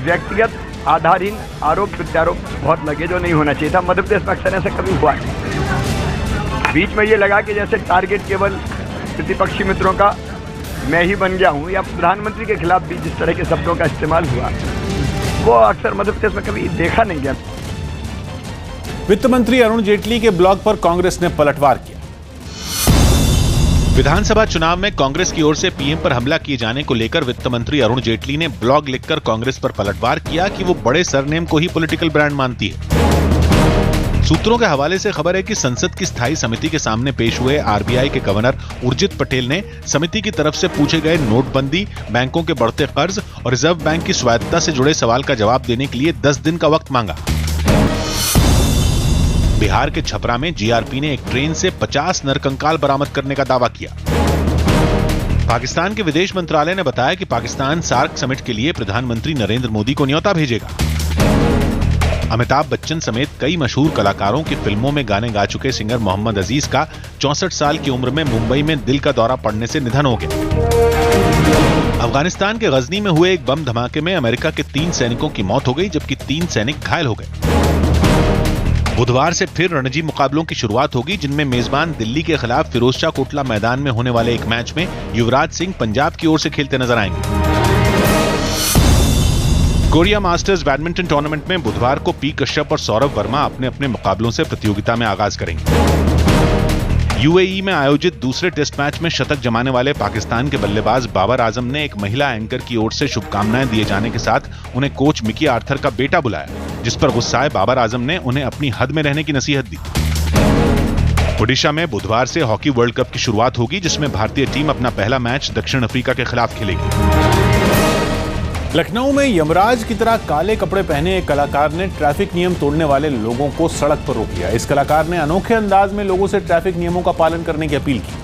व्यक्तिगत आधारहीन आरोप प्रत्यारोप बहुत लगे जो नहीं होना चाहिए था। मध्य प्रदेश में अक्सर ऐसा कभी हुआ है। बीच में ये लगा कि जैसे टारगेट केवल प्रतिपक्षी मित्रों का मैं ही बन गया हूँ, या प्रधानमंत्री के खिलाफ भी जिस तरह के शब्दों का इस्तेमाल हुआ वो अक्सर मध्य प्रदेश में कभी देखा नहीं गया। वित्त मंत्री अरुण जेटली के ब्लॉग पर कांग्रेस ने पलटवार किया। विधानसभा चुनाव में कांग्रेस की ओर से पीएम पर हमला किए जाने को लेकर वित्त मंत्री अरुण जेटली ने ब्लॉग लिखकर कांग्रेस पर पलटवार किया कि वो बड़े सरनेम को ही पॉलिटिकल ब्रांड मानती है। सूत्रों के हवाले से खबर है कि संसद की स्थायी समिति के सामने पेश हुए आरबीआई के गवर्नर उर्जित पटेल ने समिति की तरफ से पूछे गए नोटबंदी, बैंकों के बढ़ते कर्ज और रिजर्व बैंक की स्वायत्तता से जुड़े सवाल का जवाब देने के लिए 10 दिन का वक्त मांगा। बिहार के छपरा में जीआरपी ने एक ट्रेन से 50 नरकंकाल बरामद करने का दावा किया। पाकिस्तान के विदेश मंत्रालय ने बताया कि पाकिस्तान सार्क समिट के लिए प्रधानमंत्री नरेंद्र मोदी को न्योता भेजेगा। अमिताभ बच्चन समेत कई मशहूर कलाकारों की फिल्मों में गाने गा चुके सिंगर मोहम्मद अजीज का 64 साल की उम्र में मुंबई में दिल का दौरा पड़ने से निधन हो गया। अफगानिस्तान के गजनी में हुए एक बम धमाके में अमेरिका के 3 सैनिकों की मौत हो गई, जबकि 3 सैनिक घायल हो गए। बुधवार से फिर रणजी मुकाबलों की शुरुआत होगी, जिनमें मेजबान दिल्ली के खिलाफ फिरोजशाह कोटला मैदान में होने वाले एक मैच में युवराज सिंह पंजाब की ओर से खेलते नजर आएंगे। कोरिया मास्टर्स बैडमिंटन टूर्नामेंट में बुधवार को पी कश्यप और सौरभ वर्मा अपने अपने मुकाबलों से प्रतियोगिता में आगाज करेंगे। यूएई में आयोजित दूसरे टेस्ट मैच में शतक जमाने वाले पाकिस्तान के बल्लेबाज बाबर आजम ने एक महिला एंकर की ओर से शुभकामनाएं दिए जाने के साथ उन्हें कोच मिकी आर्थर का बेटा बुलाया, जिस पर गुस्साए बाबर आजम ने उन्हें अपनी हद में रहने की नसीहत दी। ओडिशा में बुधवार से हॉकी वर्ल्ड कप की शुरुआत होगी, जिसमें भारतीय टीम अपना पहला मैच दक्षिण अफ्रीका के खिलाफ खेलेगी। लखनऊ में यमराज की तरह काले कपड़े पहने एक कलाकार ने ट्रैफिक नियम तोड़ने वाले लोगों को सड़क पर रोक लिया। इस कलाकार ने अनोखे अंदाज में लोगों से ट्रैफिक नियमों का पालन करने की अपील की,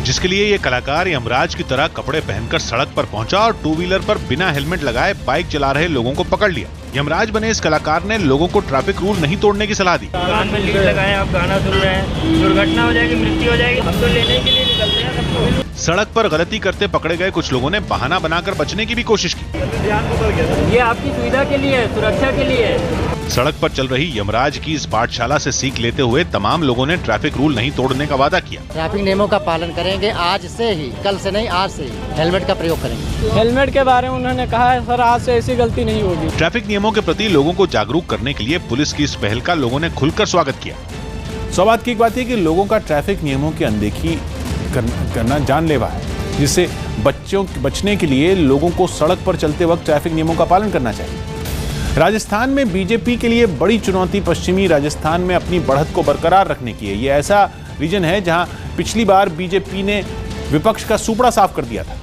जिसके लिए ये कलाकार यमराज की तरह कपड़े पहनकर सड़क पर पहुंचा और 2 व्हीलर पर बिना हेलमेट लगाए बाइक चला रहे लोगों को पकड़ लिया। यमराज बने इस कलाकार ने लोगों को ट्रैफिक रूल नहीं तोड़ने की सलाह दी। कान में लीड लगाएं, आप गाना सुन रहे हैं, दुर्घटना हो जाएगी, मृत्यु हो जाएगी, हम तो लेने के लिए निकलते हैं सबको। सड़क पर गलती करते पकड़े गए कुछ लोगों ने बहाना बनाकर बचने की भी कोशिश की। ये आपकी सुविधा के लिए है, सुरक्षा के लिए है। सड़क पर चल रही यमराज की इस पाठशाला से सीख लेते हुए तमाम लोगों ने ट्रैफिक रूल नहीं तोड़ने का वादा किया। ट्रैफिक नियमों का पालन करेंगे, आज से ही, कल से नहीं, आज से ही हेलमेट का प्रयोग करेंगे। हेलमेट के बारे में उन्होंने कहा है सर, आज से ऐसी गलती नहीं होगी। ट्रैफिक नियमों के प्रति लोगों को जागरूक करने के लिए पुलिस की इस पहल का लोगों ने खुलकर स्वागत किया। सौभाग्य की बात है कि लोगों का ट्रैफिक नियमों की अनदेखी करना जानलेवा है, जिससे बचने के लिए लोगों को सड़क पर चलते वक्त ट्रैफिक नियमों का पालन करना चाहिए। राजस्थान में बीजेपी के लिए बड़ी चुनौती पश्चिमी राजस्थान में अपनी बढ़त को बरकरार रखने की है। ये ऐसा रीजन है जहां पिछली बार बीजेपी ने विपक्ष का सुपड़ा साफ कर दिया था।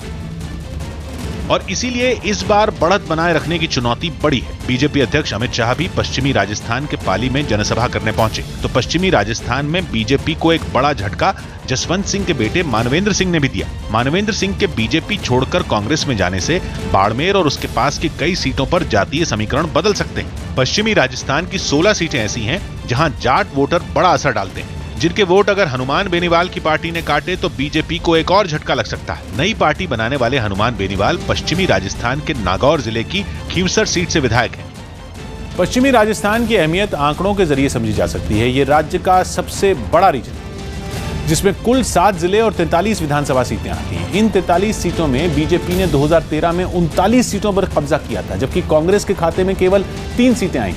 और इसीलिए इस बार बढ़त बनाए रखने की चुनौती बड़ी है। बीजेपी अध्यक्ष अमित शाह भी पश्चिमी राजस्थान के पाली में जनसभा करने पहुंचे, तो पश्चिमी राजस्थान में बीजेपी को एक बड़ा झटका जसवंत सिंह के बेटे मानवेंद्र सिंह ने भी दिया। मानवेंद्र सिंह के बीजेपी छोड़कर कांग्रेस में जाने से बाड़मेर और उसके पास की कई सीटों पर जातीय समीकरण बदल सकते हैं। पश्चिमी राजस्थान की 16 सीटें ऐसी हैं जहां जाट वोटर बड़ा असर डालते हैं, जिनके वोट अगर हनुमान बेनीवाल की पार्टी ने काटे तो बीजेपी को एक और झटका लग सकता है। नई पार्टी बनाने वाले हनुमान बेनीवाल पश्चिमी राजस्थान के नागौर जिले की खींवसर सीट से विधायक हैं। पश्चिमी राजस्थान की अहमियत आंकड़ों के जरिए समझी जा सकती है। ये राज्य का सबसे बड़ा रीजन है, जिसमें कुल 7 जिले और 43 विधानसभा सीटें आती हैं। इन 43 सीटों में बीजेपी ने 2013 में 39 सीटों पर कब्जा किया था, जबकि कांग्रेस के खाते में केवल 3 सीटें आई।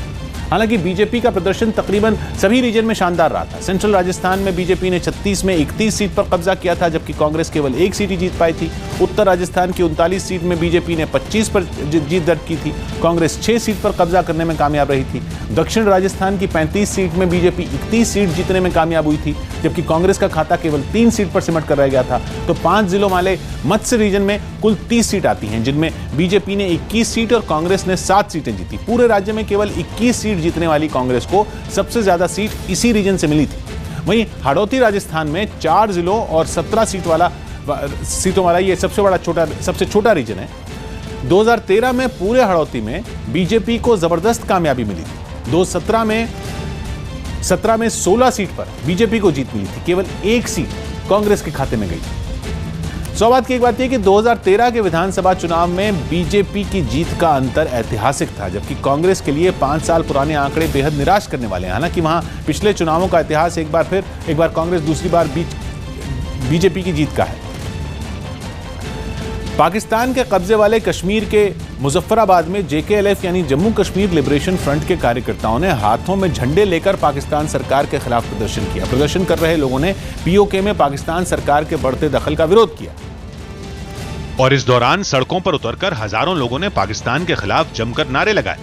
हालांकि बीजेपी का प्रदर्शन तकरीबन सभी रीजन में शानदार रहा था। सेंट्रल राजस्थान में बीजेपी ने 36 में 31 सीट पर कब्जा किया था, जबकि कांग्रेस केवल 1 सीट ही जीत पाई थी। उत्तर राजस्थान की 39 सीट में बीजेपी ने 25 पर जीत दर्ज की थी। कांग्रेस 6 सीट पर कब्जा करने में कामयाब रही थी। दक्षिण राजस्थान की 35 सीट में बीजेपी 31 सीट जीतने में कामयाब हुई थी, जबकि कांग्रेस का खाता केवल 3 सीट पर सिमट कर रह गया था। तो 5 जिलों वाले मत्स्य रीजन में कुल 30 सीट आती हैं, जिनमें बीजेपी ने 21 सीट और कांग्रेस ने 7 सीटें जीती। पूरे राज्य में केवल 21 सीट जीतने वाली कांग्रेस को सबसे ज्यादा सीट इसी रीजन से मिली थी। वहीं हाड़ौती राजस्थान में 4 जिलों और 17 सीटों वाला ये सबसे छोटा रीजन है। 2013 में पूरे हाड़ौती में बीजेपी को जबरदस्त कामयाबी मिली थी। 2017 में 16 सीट पर बीजेपी को जीत मिली थी, केवल 1 सीट कांग्रेस के खाते में गई। सौभाग्य की एक बात यह कि 2013 के विधानसभा चुनाव में बीजेपी की जीत का अंतर ऐतिहासिक था, जबकि कांग्रेस के लिए 5 साल पुराने आंकड़े बेहद निराश करने वाले हैं। हालांकि वहां पिछले चुनावों का इतिहास एक बार कांग्रेस, दूसरी बार बीजेपी की जीत का है। पाकिस्तान के कब्जे वाले कश्मीर के मुजफ्फराबाद में JKLF यानी जम्मू कश्मीर लिबरेशन फ्रंट के कार्यकर्ताओं ने हाथों में झंडे लेकर पाकिस्तान सरकार के खिलाफ प्रदर्शन किया। प्रदर्शन कर रहे लोगों ने POK में पाकिस्तान सरकार के बढ़ते दखल का विरोध किया। और इस दौरान सड़कों पर उतरकर हजारों लोगों ने पाकिस्तान के खिलाफ जमकर नारे लगाए।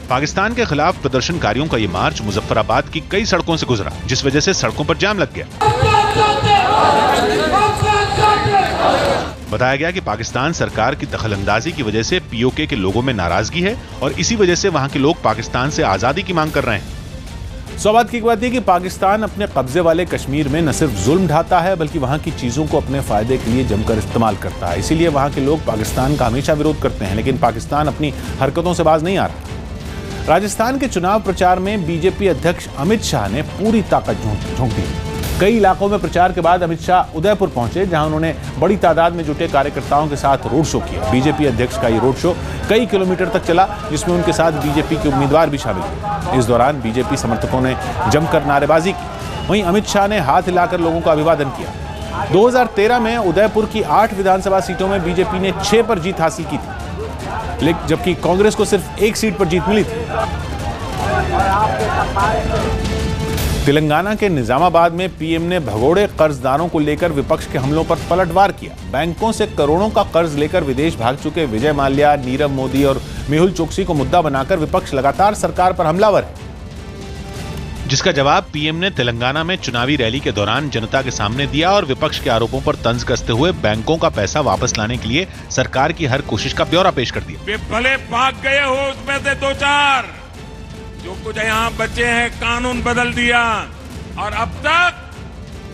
पाकिस्तान के खिलाफ प्रदर्शनकारियों का ये मार्च मुजफ्फराबाद की कई सड़कों से गुजरा, जिस वजह से सड़कों पर जाम लग गया। बताया गया कि पाकिस्तान सरकार की दखलंदाजी की वजह से POK के लोगों में नाराजगी है और इसी वजह से वहां के लोग पाकिस्तान से आजादी की मांग कर रहे हैं। सौभाग्य की बात यह कि पाकिस्तान अपने कब्जे वाले कश्मीर में न सिर्फ जुल्म ढाता है, बल्कि वहां की चीजों को अपने फायदे के लिए जमकर इस्तेमाल करता है। इसीलिए वहां के लोग पाकिस्तान का हमेशा विरोध करते हैं, लेकिन पाकिस्तान अपनी हरकतों से बाज नहीं आ रहा। राजस्थान के चुनाव प्रचार में बीजेपी अध्यक्ष अमित शाह ने पूरी ताकत झोंक दी। कई इलाकों में प्रचार के बाद अमित शाह उदयपुर पहुंचे, जहां उन्होंने बड़ी तादाद में जुटे कार्यकर्ताओं के साथ रोड शो किया। बीजेपी अध्यक्ष का ये रोड शो कई किलोमीटर तक चला, जिसमें उनके साथ बीजेपी के उम्मीदवार भी शामिल हुए। इस दौरान बीजेपी समर्थकों ने जमकर नारेबाजी की। वहीं अमित शाह ने हाथ हिलाकर लोगों का अभिवादन किया। 2013 में उदयपुर की 8 विधानसभा सीटों में बीजेपी ने 6 पर जीत हासिल की थी, जबकि कांग्रेस को सिर्फ 1 सीट पर जीत मिली थी। तेलंगाना के निजामाबाद में पीएम ने भगोड़े कर्जदारों को लेकर विपक्ष के हमलों पर पलटवार किया। बैंकों से करोड़ों का कर्ज लेकर विदेश भाग चुके विजय माल्या, नीरव मोदी और मेहुल चोकसी को मुद्दा बनाकर विपक्ष लगातार सरकार पर हमलावर है, जिसका जवाब पीएम ने तेलंगाना में चुनावी रैली के दौरान जनता के सामने दिया और विपक्ष के आरोपों पर तंज कसते हुए बैंकों का पैसा वापस लाने के लिए सरकार की हर कोशिश का ब्यौरा पेश कर दिया। वे भले भाग गए हो उसमें से 2-4, जो कुछ यहाँ बचे हैं कानून बदल दिया और अब तक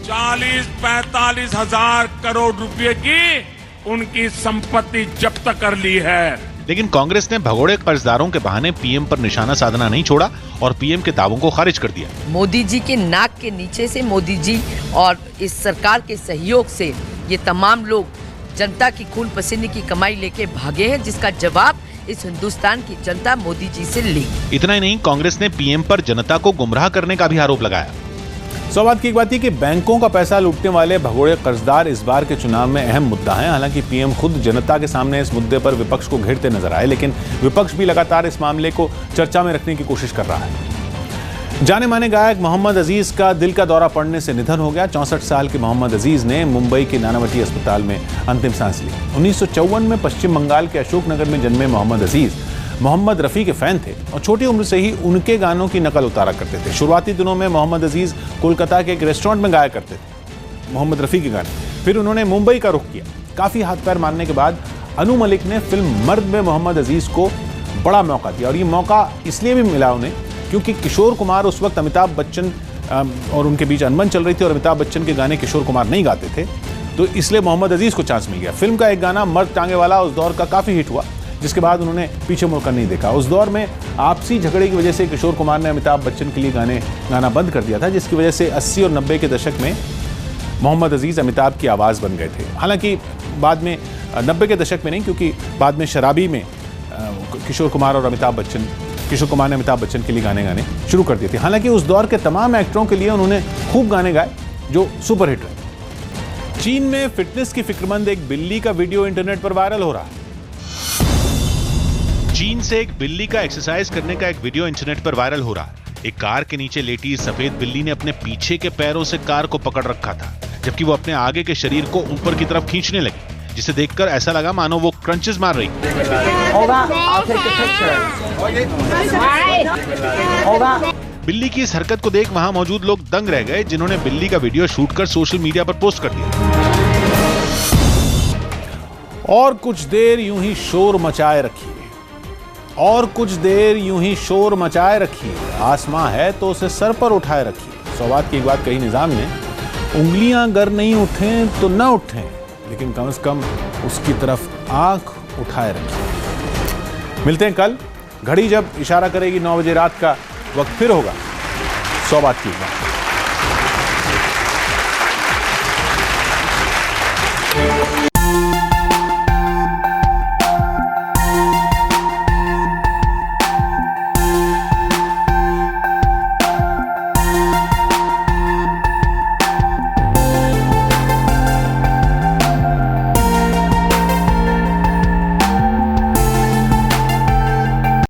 40-45 हजार करोड़ रुपए की उनकी संपत्ति जब्त कर ली है। लेकिन कांग्रेस ने भगोड़े कर्जदारों के बहाने पीएम पर निशाना साधना नहीं छोड़ा और पीएम के दावों को खारिज कर दिया। मोदी जी के नाक के नीचे से मोदी जी और इस सरकार के सहयोग से ये तमाम लोग जनता की खून पसीने की कमाई लेके भागे हैं, जिसका जवाब इस हिंदुस्तान की जनता मोदी जी से ली। इतना ही नहीं, कांग्रेस ने पीएम पर जनता को गुमराह करने का भी आरोप लगाया। सौभाग्य की बात है कि बैंकों का पैसा लूटने वाले भगोड़े कर्जदार इस बार के चुनाव में अहम मुद्दा है। हालांकि पीएम खुद जनता के सामने इस मुद्दे पर विपक्ष को घेरते नजर आए, लेकिन विपक्ष भी लगातार इस मामले को चर्चा में रखने की कोशिश कर रहा है। जाने माने गायक मोहम्मद अजीज का दिल का दौरा पड़ने से निधन हो गया। 64 साल के मोहम्मद अजीज ने मुंबई के नानावटी अस्पताल में अंतिम सांस ली। 1954 में पश्चिम बंगाल के अशोकनगर में जन्मे मोहम्मद अजीज मोहम्मद रफ़ी के फैन थे और छोटी उम्र से ही उनके गानों की नकल उतारा करते थे। शुरुआती दिनों में मोहम्मद अजीज कोलकाता के एक रेस्टोरेंट में गाया करते थे। मोहम्मद रफ़ी के गाने। फिर उन्होंने मुंबई का रुख किया। काफ़ी हाथ पैर मारने के बाद अनु मलिक ने फिल्म मर्द में मोहम्मद अजीज़ को बड़ा मौका दिया, और ये मौका इसलिए भी मिला उन्हें क्योंकि किशोर कुमार उस वक्त अमिताभ बच्चन और उनके बीच अनबन चल रही थी, और अमिताभ बच्चन के गाने किशोर कुमार नहीं गाते थे, तो इसलिए मोहम्मद अजीज़ को चांस मिल गया। फिल्म का एक गाना मर्द टांगे वाला उस दौर का काफ़ी हिट हुआ, जिसके बाद उन्होंने पीछे मुड़कर नहीं देखा। उस दौर में आपसी झगड़े की वजह से किशोर कुमार ने अमिताभ बच्चन के लिए गाना बंद कर दिया था, जिसकी वजह से 80 और 90 के दशक में मोहम्मद अजीज़ अमिताभ की आवाज़ बन गए थे। हालांकि बाद में 90 के दशक में नहीं, क्योंकि बाद में शराबी में किशोर कुमार ने अमिताभ बच्चन के लिए गाने शुरू कर दिए थे। हालांकि उस दौर के तमाम एक्टरों के लिए उन्होंने खूब गाने गाए जो सुपरहिट रहे। चीन में फिटनेस की फिक्रमंद एक बिल्ली का वीडियो इंटरनेट पर वायरल हो रहा है। चीन से एक बिल्ली का एक्सरसाइज करने का एक वीडियो इंटरनेट पर वायरल हो रहा है। एक कार के नीचे लेटी सफेद बिल्ली ने अपने पीछे के पैरों से कार को पकड़ रखा था, जबकि वो अपने आगे के शरीर को ऊपर की तरफ खींचने लगी, जिसे देखकर ऐसा लगा मानो वो क्रंचेस मार रही। बिल्ली की इस हरकत को देख वहां मौजूद लोग दंग रह गए, जिन्होंने बिल्ली का वीडियो शूट कर सोशल मीडिया पर पोस्ट कर दिया। और कुछ देर यूं ही शोर मचाए रखिए, आसमां है तो उसे सर पर उठाए रखिए। सौगात की एक बात कही निजाम ने, उंगलियां अगर नहीं उठें तो न उठें, लेकिन कम से कम उसकी तरफ आंख उठाए रखिए। मिलते हैं कल। घड़ी जब इशारा करेगी 9 बजे रात का, वक्त फिर होगा सौगात की बात।